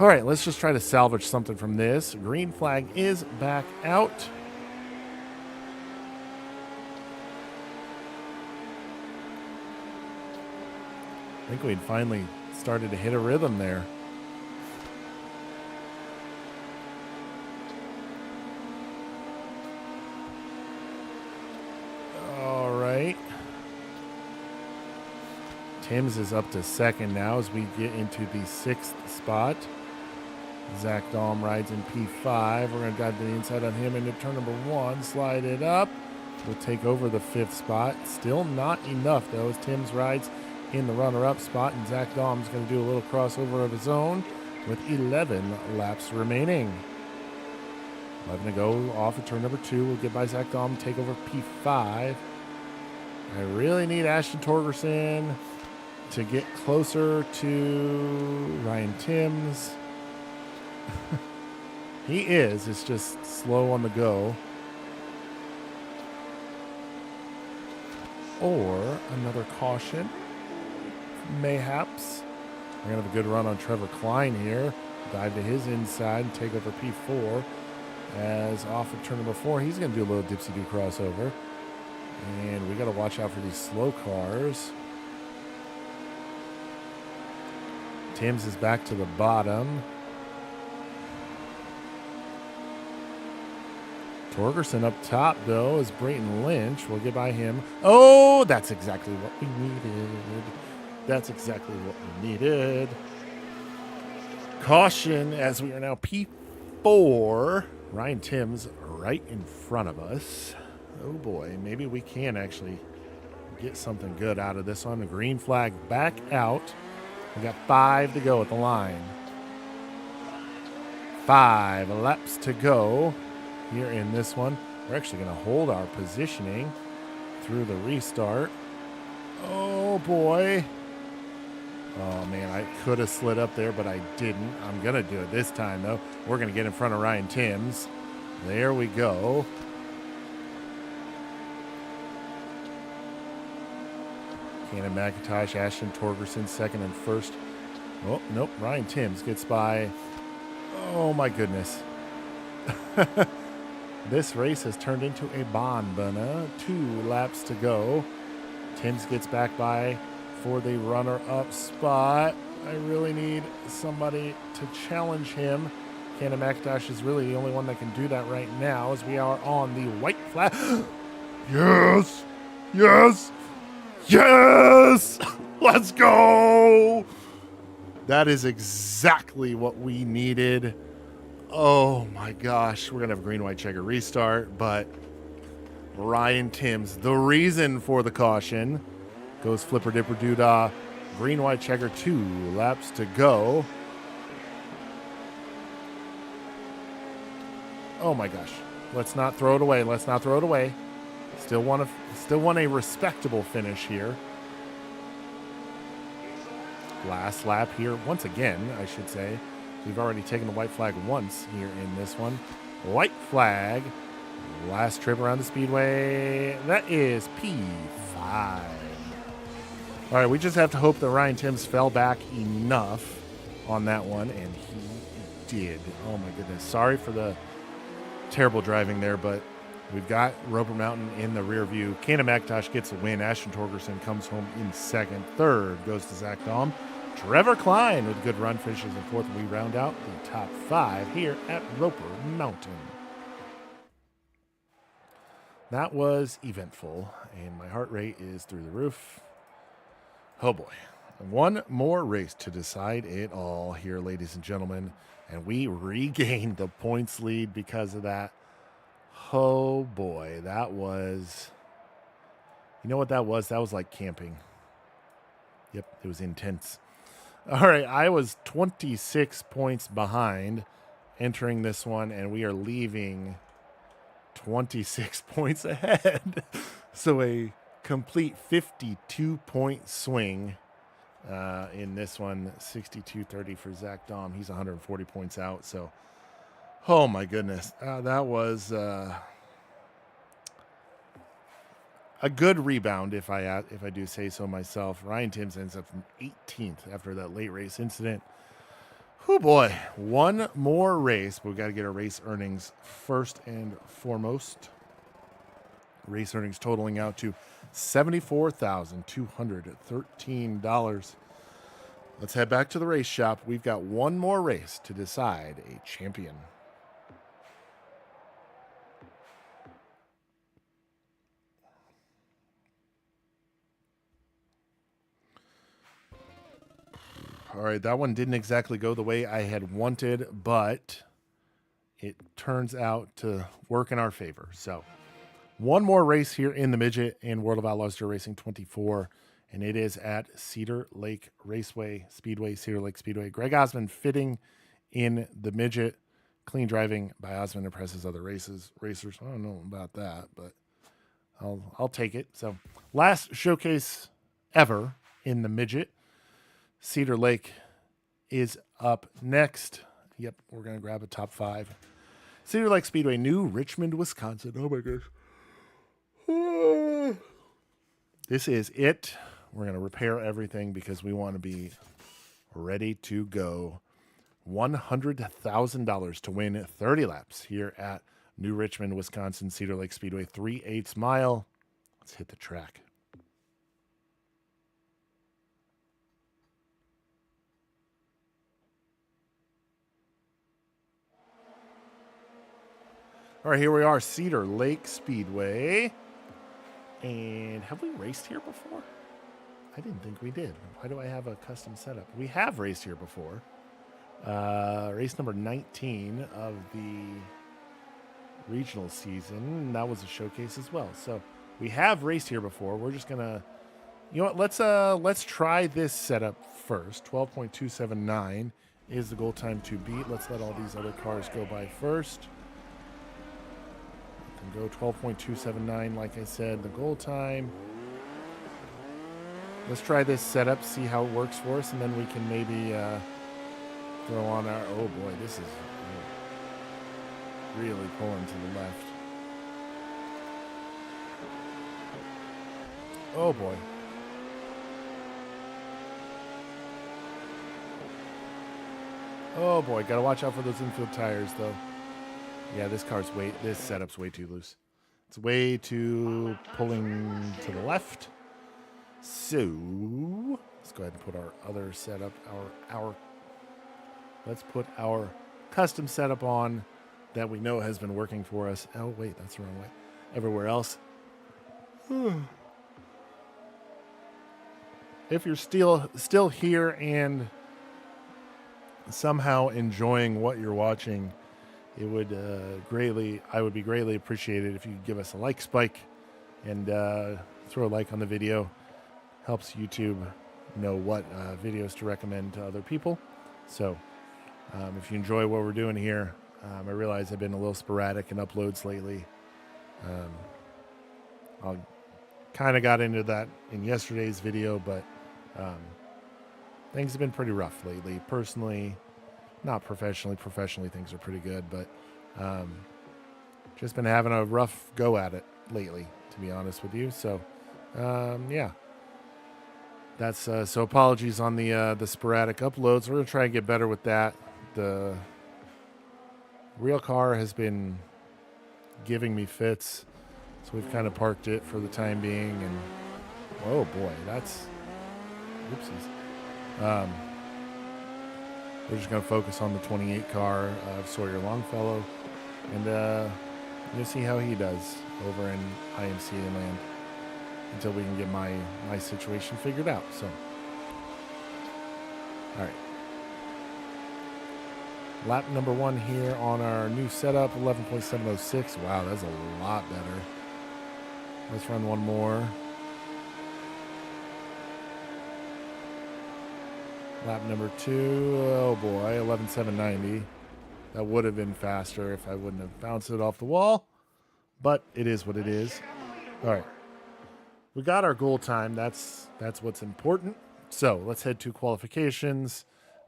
All right, let's just try to salvage something from this. Green flag is back out. I think we'd finally started to hit a rhythm there. Timms is up to 2nd now as we get into the 6th spot. Zach Dahm rides in P5. We're going to dive to the inside on him into turn number 1. Slide it up. We'll take over the 5th spot. Still not enough, though, as Timms rides in the runner-up spot. And Zach Dahm's going to do a little crossover of his own with 11 laps remaining. 11 to go off of turn number 2. We'll get by Zach Dahm, take over P5. I really need Ashton Torgerson to get closer to Ryan Timms. He is. It's just slow on the go. Or another caution, mayhaps. We're going to have a good run on Trevor Klein here. Dive to his inside and take over P4. As off of turn number 4, he's going to do a little dipsy-doo crossover. And we got to watch out for these slow cars. Timms is back to the bottom. Torgerson up top, though, is Brayton Lynch. We'll get by him. Oh, that's exactly what we needed. That's exactly what we needed. Caution, as we are now P4. Ryan Timms right in front of us. Oh, boy. Maybe we can actually get something good out of this one. The green flag back out. We got 5 to go at the line. 5 laps to go here in this one. We're actually going to hold our positioning through the restart. Oh, boy. Oh, man, I could have slid up there, but I didn't. I'm going to do it this time, though. We're going to get in front of Ryan Timms. There we go. Cannon McIntosh, Ashton Torgerson, second and first. Oh, nope. Ryan Timms gets by. Oh, my goodness. This race has turned into a bonbana. 2 laps to go. Timms gets back by for the runner-up spot. I really need somebody to challenge him. Cannon McIntosh is really the only one that can do that right now as we are on the white flag. Yes! Yes! Yes! Let's go! That is exactly what we needed. Oh my gosh. We're going to have a green, white, checker restart, but Ryan Timms, the reason for the caution, goes flipper dipper doodah. Green, white, checker, 2 laps to go. Oh my gosh. Let's not throw it away. Let's not throw it away. Still want a respectable finish here. Last lap here, once again, I should say. We've already taken the white flag once here in this one. White flag. Last trip around the speedway. That is P5. All right, we just have to hope that Ryan Timms fell back enough on that one, and he did. Oh my goodness. Sorry for the terrible driving there, but we've got Roper Mountain in the rear view. Cannon McIntosh gets a win. Ashton Torgerson comes home in second. Third goes to Zach Dahm. Trevor Klein with a good run finishes in fourth. We round out the top 5 here at Roper Mountain. That was eventful, and my heart rate is through the roof. Oh boy. One more race to decide it all here, ladies and gentlemen, and we regained the points lead because of that. Oh boy, that was, you know what that was? That was like camping. Yep, it was intense. All right, I was 26 points behind entering this one, and we are leaving 26 points ahead. So a complete 52-point swing in this one, 62-30 for Zach Dahm. He's 140 points out. So, oh my goodness, that was a good rebound, if I do say so myself. Ryan Timms ends up 18th after that late race incident. Oh boy, one more race. We've got to get our race earnings first and foremost. Race earnings totaling out to $74,213. Let's head back to the race shop. We've got one more race to decide a champion. All right, that one didn't exactly go the way I had wanted, but it turns out to work in our favor. So, one more race here in the Midget in World of Outlaws Dirt Racing 24, and it is at Cedar Lake Speedway, Cedar Lake Speedway. Greg Osmond fitting in the Midget. Clean driving by Osmond impresses other racers. I don't know about that, but I'll take it. So, last showcase ever in the Midget. Cedar Lake is up next. Yep, we're going to grab a top 5. Cedar Lake Speedway, New Richmond, Wisconsin. Oh my gosh. This is it. We're going to repair everything because we want to be ready to go. $100,000 to win 30 laps here at New Richmond, Wisconsin, Cedar Lake Speedway, 3/8 mile. Let's hit the track. All right, here we are, Cedar Lake Speedway. And have we raced here before? I didn't think we did. Why do I have a custom setup? We have raced here before. Race number 19 of the regional season. That was a showcase as well. So we have raced here before. We're just gonna, you know what? Let's try this setup first. 12.279 is the goal time to beat. Let's let all these other cars go by first. Go 12.279, like I said, the goal time. let's try this setup, see how it works for us, and then we can maybe throw on our. Oh boy, this is really pulling to the left. Oh boy. Oh boy, gotta watch out for those infield tires though. Yeah, this setup's way too loose. It's way too pulling to the left. So let's go ahead and put our other setup, let's put our custom setup on that we know has been working for us. Oh wait, that's the wrong way. Everywhere else. If you're still here and somehow enjoying what you're watching, it would I would be greatly appreciated if you could give us a like spike and throw a like on the video. Helps YouTube know what videos to recommend to other people. So if you enjoy what we're doing here, I realize I've been a little sporadic in uploads lately. I kind of got into that in yesterday's video, but things have been pretty rough lately. Personally, not professionally. Professionally, things are pretty good, but just been having a rough go at it lately, to be honest with you. So, yeah. That's so apologies on the sporadic uploads. We're going to try and get better with that. The real car has been giving me fits, so we've kind of parked it for the time being. And oh boy, that's oopsies. We're just going to focus on the 28 car of Sawyer Longfellow, and you'll see how he does over in IMCA land until we can get my situation figured out. So, all right. Lap number 1 here on our new setup, 11.706. Wow, that's a lot better. Let's run one more. Lap number 2, oh boy, 11.790. That would have been faster if I wouldn't have bounced it off the wall, but it is what it is. All right, we got our goal time. That's what's important. So let's head to qualifications.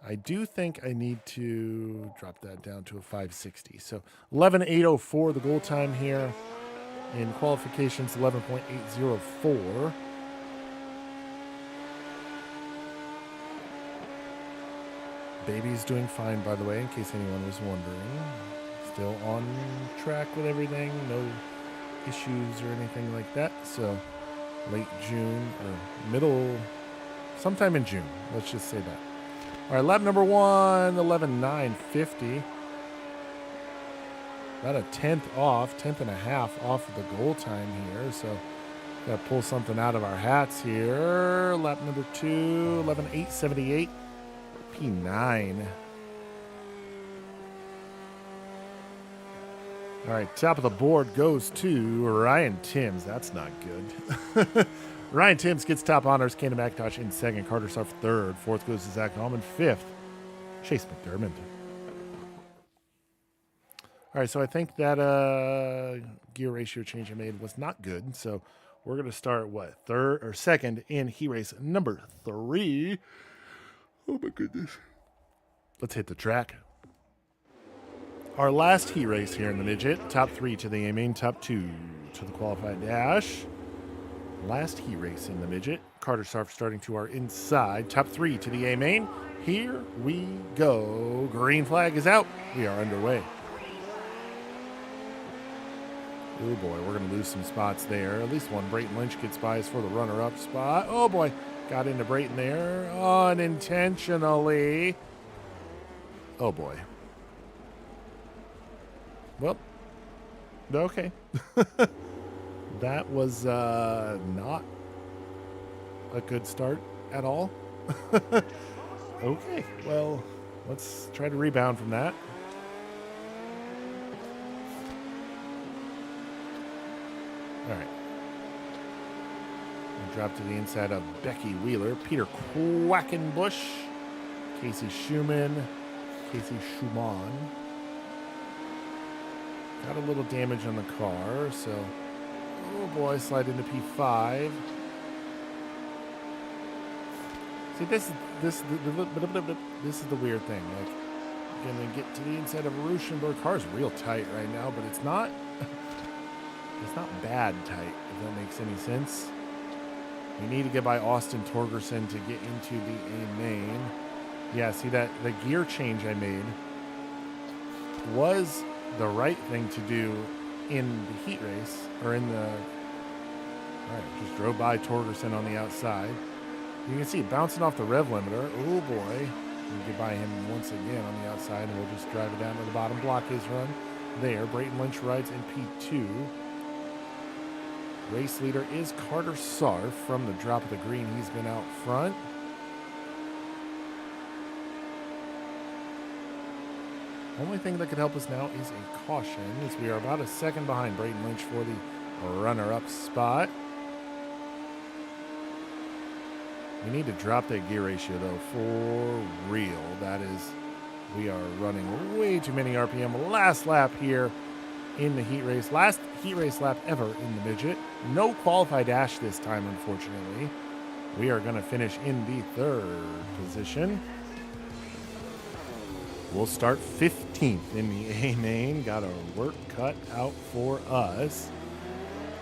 I do think I need to drop that down to a 560. So 11.804 the goal time here. In qualifications, 11.804. Baby's doing fine, by the way, in case anyone was wondering. Still on track with everything. No issues or anything like that. So late June or sometime in June. Let's just say that. All right, lap number 1, 11.950. About a tenth and a half off of the goal time here. So got to pull something out of our hats here. Lap number 2, 11.878. P9. All right, top of the board goes to Ryan Timms. That's not good. Ryan Timms gets top honors. Cannon McIntosh in second. Carter Sarf third. Fourth goes to Zach Allman. Fifth, Chase McDermott. All right, so I think that gear ratio change I made was not good. So we're going to start, second in heat race number 3. Oh, my goodness. Let's hit the track. Our last heat race here in the midget. Top 3 to the A-main, top 2 to the qualified dash. Last heat race in the midget. Carter Sarf starting to our inside. Top 3 to the A-main. Here we go. Green flag is out. We are underway. Oh, boy, we're going to lose some spots there. At least one. Brayton Lynch gets by us for the runner-up spot. Oh, boy. Got into Brayton there unintentionally. Oh, boy. Well, okay. That was not a good start at all. Okay, well, let's try to rebound from that. All right. Drop to the inside of Becky Wheeler, Peter Quackenbush, Casey Schumann. Got a little damage on the car, so oh boy, slide into P5. See, this is the weird thing. Like, you're gonna get to the inside of Ruschenberg. Car's real tight right now, but it's not bad tight, if that makes any sense. We need to get by Austin Torgerson to get into the A main. Yeah, see that the gear change I made was the right thing to do in the heat race, or in the. All right, just drove by Torgerson on the outside. You can see it bouncing off the rev limiter. Oh boy. We'll get by him once again on the outside, and we'll just drive it down to the bottom. Block his run there. Brayton Lynch rides in P2. Race leader is Carter Sarf. From the drop of the green, he's been out front. Only thing that could help us now is a caution, as we are about a second behind Brayton Lynch for the runner-up spot. We need to drop that gear ratio, though, for real. That is, we are running way too many RPM. Last lap here in the heat race. Last heat race lap ever in the midget. No qualified dash this time, unfortunately. We are going to finish in the third position. We'll start 15th in the A main. Got our work cut out for us.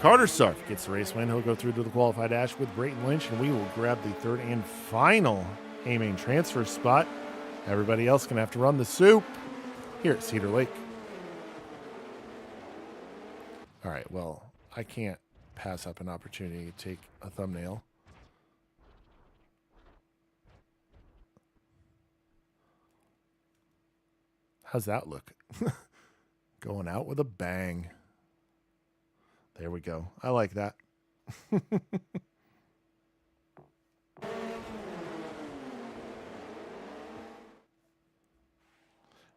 Carter Sarf gets the race win. He'll go through to the qualified dash with Brayton Lynch, and we will grab the third and final A main transfer spot. Everybody else going to have to run the soup here at Cedar Lake. All right, well, I can't pass up an opportunity to take a thumbnail. How's that look? Going out with a bang. There we go. I like that. You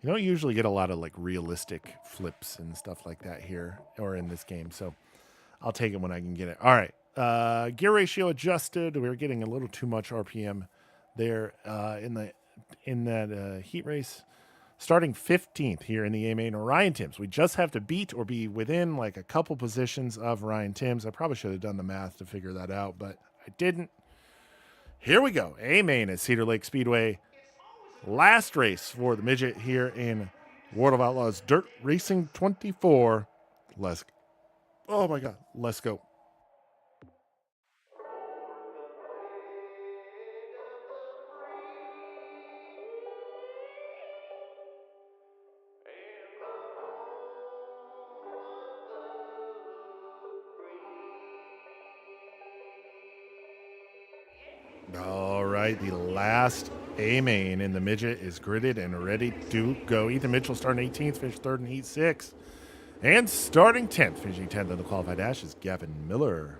don't usually get a lot of like realistic flips and stuff like that here or in this game, so I'll take it when I can get it. All right, gear ratio adjusted. We were getting a little too much RPM there in that heat race. Starting 15th here in the A main, Ryan Timms. We just have to beat or be within like a couple positions of Ryan Timms. I probably should have done the math to figure that out, but I didn't. Here we go. A main at Cedar Lake Speedway. Last race for the midget here in World of Outlaws Dirt Racing 24. Oh my God. Let's go. All right, the last A main in the midget is gridded and ready to go. Ethan Mitchell starting 18th, finished third in Heat 6. And starting 10th, finishing 10th in the qualified dash, is Gavin Miller.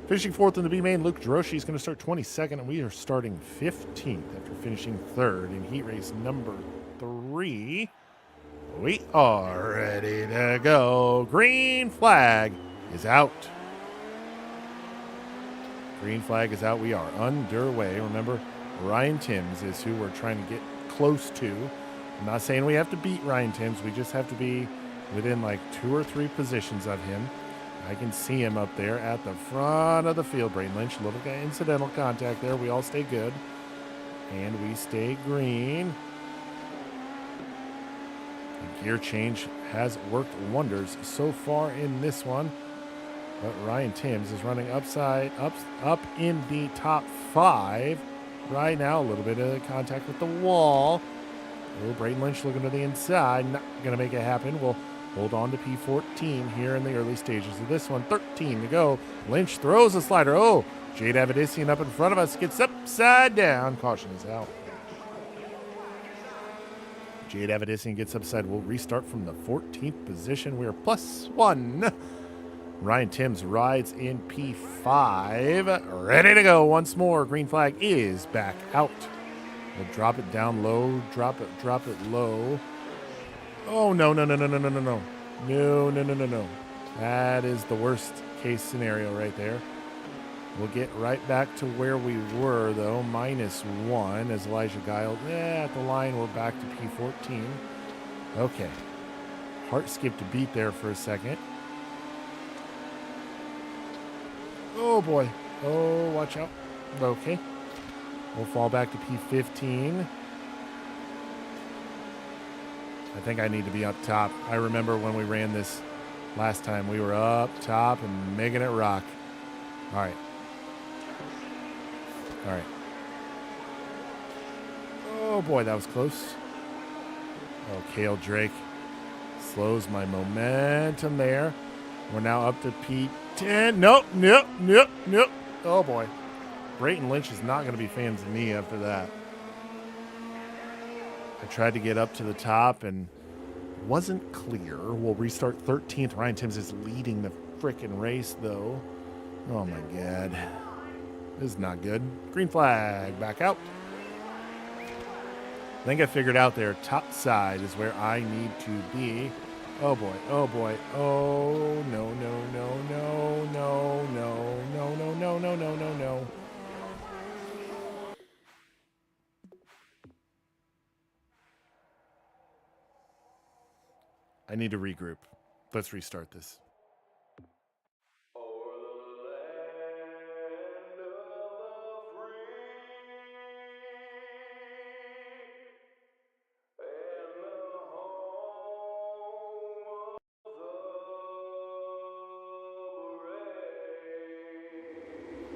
Finishing 4th in the B main, Luke Droshi is going to start 22nd, and we are starting 15th after finishing 3rd in heat race number 3. We are ready to go. Green flag is out. Green flag is out. We are underway. Remember, Ryan Timms is who we're trying to get close to. I'm not saying we have to beat Ryan Timms. We just have to be within like 2 or 3 positions of him. I can see him up there at the front of the field. Brayton Lynch, a little incidental contact there. We all stay good. And we stay green. The gear change has worked wonders so far in this one. But Ryan Timms is running up in the top 5 right now. A little bit of contact with the wall. Oh, Brayton Lynch looking to the inside. Not going to make it happen. We'll hold on to P14 here in the early stages of this one. 13 to go. Lynch throws a slider. Oh, Jade Avedissian up in front of us. Gets upside down. Caution is out. Jade Avedissian gets upside. We'll restart from the 14th position. We are +1. Ryan Timms rides in P5. Ready to go once more. Green flag is back out. We'll drop it down low. Drop it low. Oh, no. No. That is the worst case scenario right there. We'll get right back to where we were, though. -1 as Elijah Guile. At the line, we're back to P14. Okay. Hart skipped a beat there for a second. Oh, boy. Oh, watch out. Okay. We'll fall back to P15. I think I need to be up top. I remember when we ran this last time, we were up top and making it rock. All right. All right. Oh, boy, that was close. Oh, Kale Drake slows my momentum there. We're now up to P10. Nope. Oh, boy. Brayton Lynch is not going to be fans of me after that. I tried to get up to the top and wasn't clear. We'll restart 13th. Ryan Timms is leading the frickin' race, though. Oh, my God. This is not good. Green flag. Back out. I think I figured out there. Top side is where I need to be. Oh, boy. Oh, boy. Oh, no. I need to regroup. Let's restart this. O'er the land of the free and the home of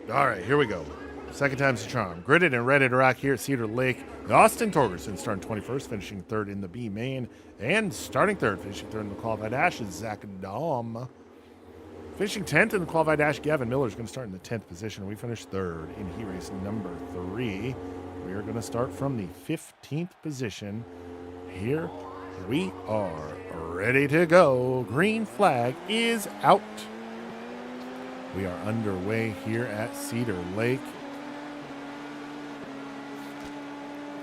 the brave. All right, here we go. Second time's the charm. Gridded and ready to rock here at Cedar Lake. Austin Torgerson starting 21st, finishing third in the B main, and starting third, finishing third in the qualified dash is Zach Dahm. Finishing 10th in the qualified dash, Gavin Miller is going to start in the 10th position. We finished third in heat race number 3. We are going to start from the 15th position. Here we are, ready to go. Green flag is out. We are underway here at Cedar Lake.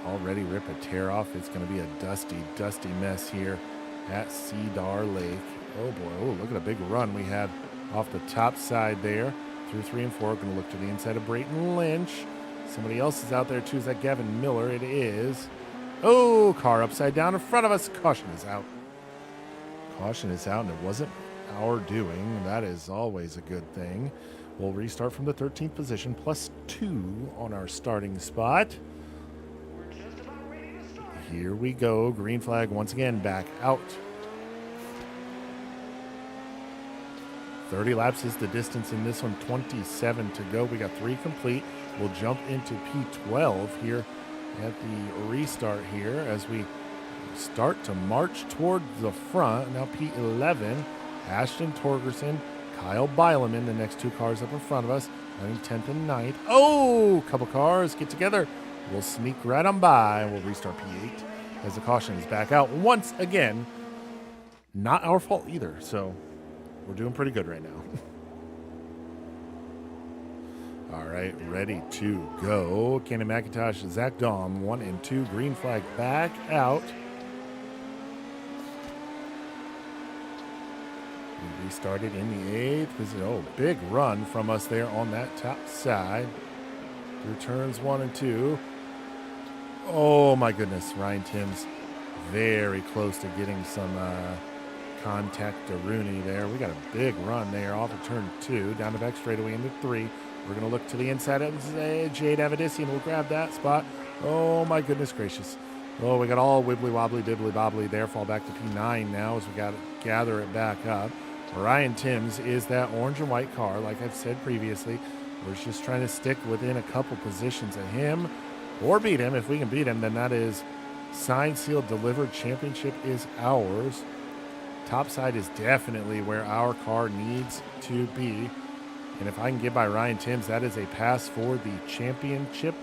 Already rip a tear off. It's going to be a dusty mess here at Cedar Lake. Oh boy, oh, look at a big run we had off the top side there. Through 3 and 4, going to look to the inside of Brayton Lynch. Somebody else is out there too. Is that Gavin Miller? It is. Oh, car upside down in front of us. Caution is out. Caution is out, and it wasn't our doing. That is always a good thing. We'll restart from the 13th position, plus 2 on our starting spot. Here we go. Green flag once again back out. 30 laps is the distance in this one. 27 to go. We got 3 complete. We'll jump into P12 here at the restart here as we start to march toward the front. Now P11. Ashton Torgerson, Kyle Bileman, the next 2 cars up in front of us. Running 10th and 9th. Oh, couple cars get together. We'll sneak right on by, and we'll restart P8 as the caution is back out once again. Not our fault either, so we're doing pretty good right now. All right, ready to go. Kenny McIntosh, Zach Dahm, 1 and 2. Green flag back out. We restarted in the 8th position. Oh, big run from us there on that top side. Through turns 1 and 2. Oh, my goodness. Ryan Timms very close to getting some contact to Rooney there. We got a big run there off of turn 2. Down the back straightaway into 3. We're going to look to the inside of Jade Avedissian. We'll grab that spot. Oh, my goodness gracious. Oh, we got all wibbly-wobbly, dibbly-bobbly there. Fall back to P9 now as we got to gather it back up. Ryan Timms is that orange and white car, like I've said previously. We're just trying to stick within a couple positions of him or beat him. If we can beat him, then that is signed, sealed, delivered. Championship is ours. Top side is definitely where our car needs to be. And if I can get by Ryan Timms, that is a pass for the championship.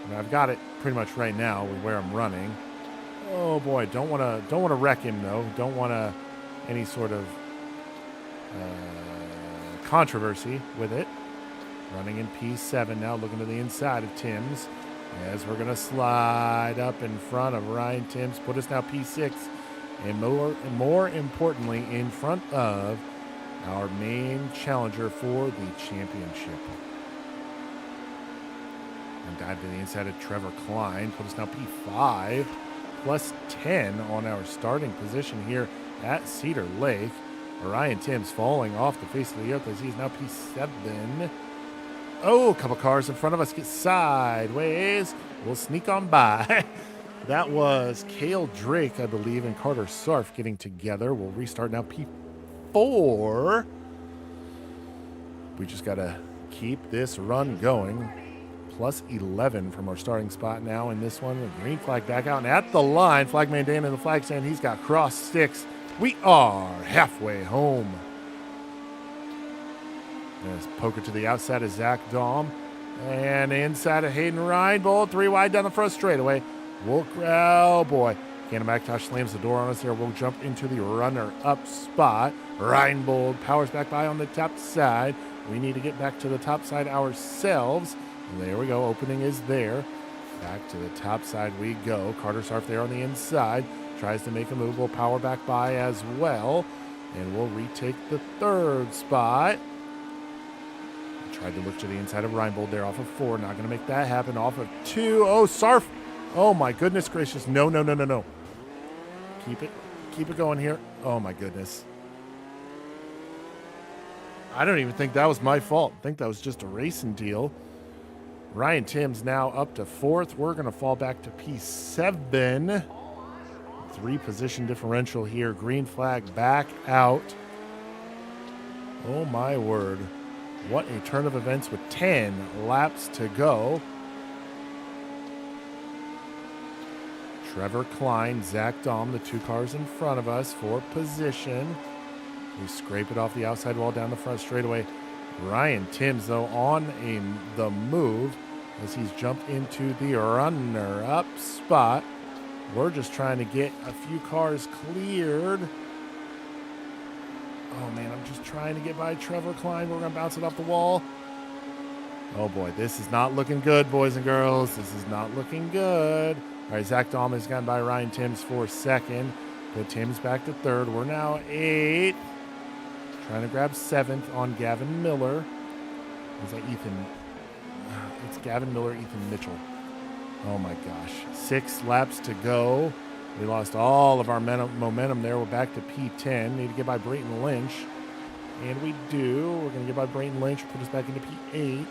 And I've got it pretty much right now with where I'm running. Oh boy, don't want to wreck him though. Don't want to any sort of controversy with it. Running in P7 now, looking to the inside of Timms as we're going to slide up in front of Ryan Timms, put us now P6, and more importantly, in front of our main challenger for the championship. And dive to the inside of Trevor Klein, put us now P5, plus 10 on our starting position here at Cedar Lake. Ryan Timms falling off the face of the earth as he's now P7. Oh, a couple cars in front of us get sideways. We'll sneak on by. That was Kale Drake, I believe, and Carter Sarf getting together. We'll restart now. P4. We just got to keep this run going. Plus 11 from our starting spot now in this one. The green flag back out and at the line. Flagman Dan in the flag stand. He's got cross sticks. We are halfway home. There's poker to the outside of Zach Dahm. And inside of Hayden Reinbold. 3 wide down the front straightaway. Oh boy. Cannon McIntosh slams the door on us there. We'll jump into the runner-up spot. Reinbold powers back by on the top side. We need to get back to the top side ourselves. And there we go. Opening is there. Back to the top side we go. Carter Sarf there on the inside. Tries to make a move. We'll power back by as well. And we'll retake the third spot. Tried to look to the inside of Reinbold there off of 4. Not going to make that happen. Off of 2. Oh, Sarf. Oh, my goodness gracious. No. Keep it going here. Oh, my goodness. I don't even think that was my fault. I think that was just a racing deal. Ryan Timms now up to 4th. We're going to fall back to P7. 3 position differential here. Green flag back out. Oh, my word. What a turn of events with 10 laps to go. Trevor Klein, Zach Dahm, the 2 cars in front of us for position. We scrape it off the outside wall down the front straightaway. Ryan Timms, though, on the move as he's jumped into the runner-up spot. We're just trying to get a few cars cleared. Oh, man, I'm just trying to get by Trevor Klein. We're going to bounce it off the wall. Oh, boy, this is not looking good, boys and girls. This is not looking good. All right, Zach Dahm has gotten by Ryan Timms for 2nd. Put Timms back to 3rd. We're now 8th. Trying to grab 7th on Gavin Miller. Is that Ethan? It's Gavin Miller, Ethan Mitchell. Oh, my gosh. 6 laps to go. We lost all of our momentum there. We're back to P10. Need to get by Brayton Lynch. And we do. We're going to get by Brayton Lynch. Put us back into P8.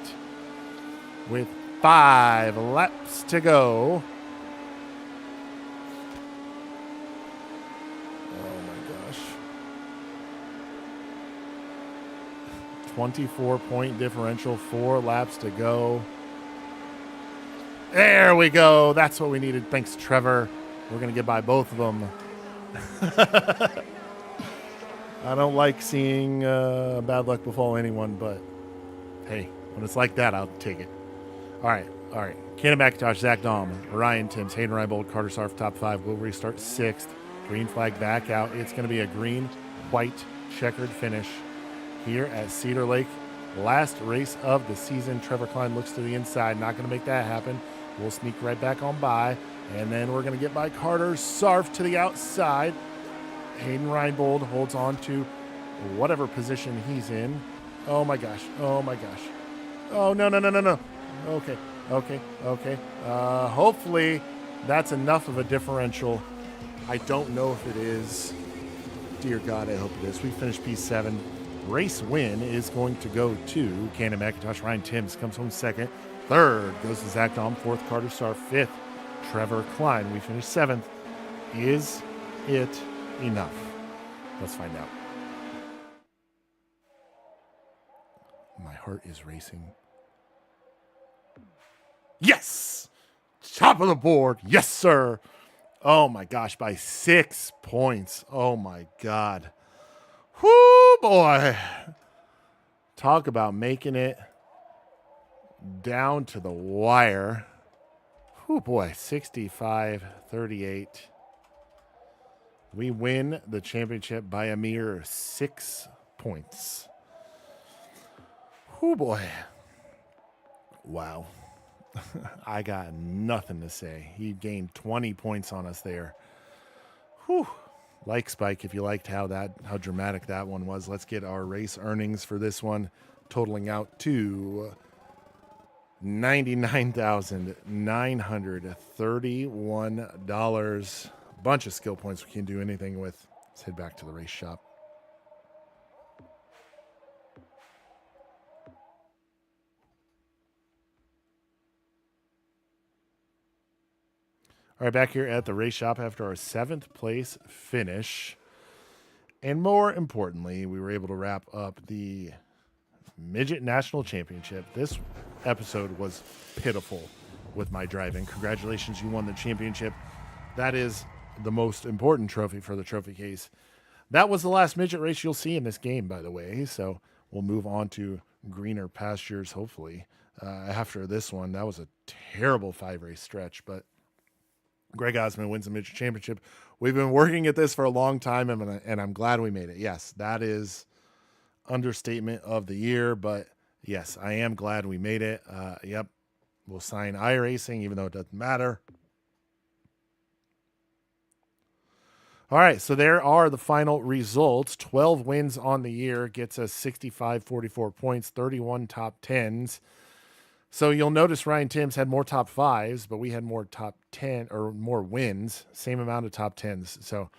With 5 laps to go. Oh, my gosh. 24-point differential. 4 laps to go. There we go. That's what we needed. Thanks, Trevor. We're going to get by both of them. I don't like seeing bad luck befall anyone, but hey, when it's like that, I'll take it. All right. Cannon McIntosh, Zach Dahm, Ryan Timms, Hayden Reinbold, Carter Sarf, top 5. We'll restart 6th. Green flag back out. It's going to be a green, white, checkered finish here at Cedar Lake. Last race of the season. Trevor Klein looks to the inside. Not going to make that happen. We'll sneak right back on by. And then we're going to get by Carter Sarf to the outside. Hayden Reinbold holds on to whatever position he's in. Oh, my gosh. Oh, no. Okay. Hopefully that's enough of a differential. I don't know if it is. Dear God, I hope it is. We finished P7. Race win is going to go to Cannon McIntosh. Ryan Timms comes home 2nd. 3rd goes to Zach Dahm. 4th, Carter Sarf. 5th, Trevor Klein. We finished 7th. Is it enough? Let's find out. My heart is racing. Yes! Top of the board. Yes, sir. Oh, my gosh. By 6 points. Oh, my God. Whoo, boy. Talk about making it down to the wire. Whoo, boy. 65-38. We win the championship by a mere 6 points. Whoo, boy. Wow. I got nothing to say. He gained 20 points on us there. Whew. Like Spike, if you liked how dramatic that one was. Let's get our race earnings for this one, totaling out to $99,931. Bunch of skill points we can't do anything with. Let's head back to the race shop. All right, back here at the race shop after our 7th place finish. And more importantly, we were able to wrap up the Midget National Championship. This episode was pitiful with my driving. Congratulations, you won the championship. That is the most important trophy for the trophy case. That was the last midget race you'll see in this game, by the way. So we'll move on to greener pastures, hopefully, after this one. That was a terrible 5-race stretch, but Greg Osmond wins the midget championship. We've been working at this for a long time, and I'm glad we made it. Yes, that is understatement of the year, but yes, I am glad we made it. Yep, we'll sign iRacing, even though it doesn't matter. All right, so there are the final results. 12 wins on the year gets us 65, 44 points, 31 top 10s. So you'll notice Ryan Timms had more top 5s, but we had more top 10 or more wins, same amount of top 10s. So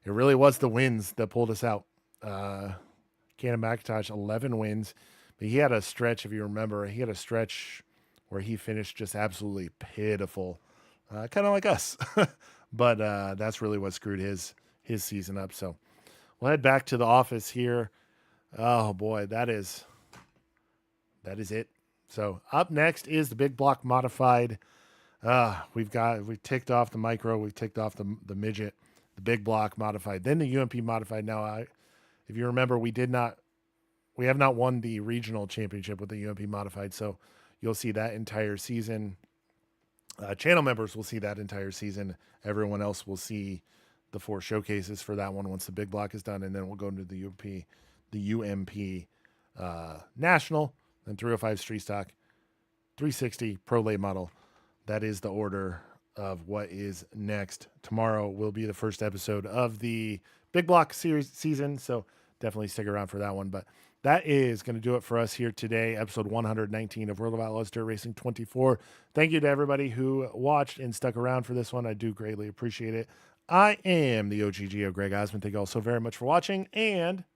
it really was the wins that pulled us out. Cannon McIntosh, 11 wins, but he had a stretch, if you remember, he had a stretch where he finished just absolutely pitiful, kind of like us. But that's really what screwed his season up. So we'll head back to the office here. Oh boy, that is it. So up next is the big block modified. We've ticked off the micro, we've ticked off the midget, the big block modified, then the UMP modified. Now, if you remember, we have not won the regional championship with the UMP modified. So you'll see that entire season. Channel members will see that entire season. Everyone else will see the 4 showcases for that one once the big block is done, and then we'll go into the UMP National, then 305 Street Stock, 360 Pro Late Model. That is the order of what is next. Tomorrow will be the first episode of the big block series season, so definitely stick around for that one. But that is going to do it for us here today, episode 119 of World of Outlaws Dirt Racing 24. Thank you to everybody who watched and stuck around for this one. I do greatly appreciate it. I am the OGGO Greg Osmond. Thank you all so very much for watching, and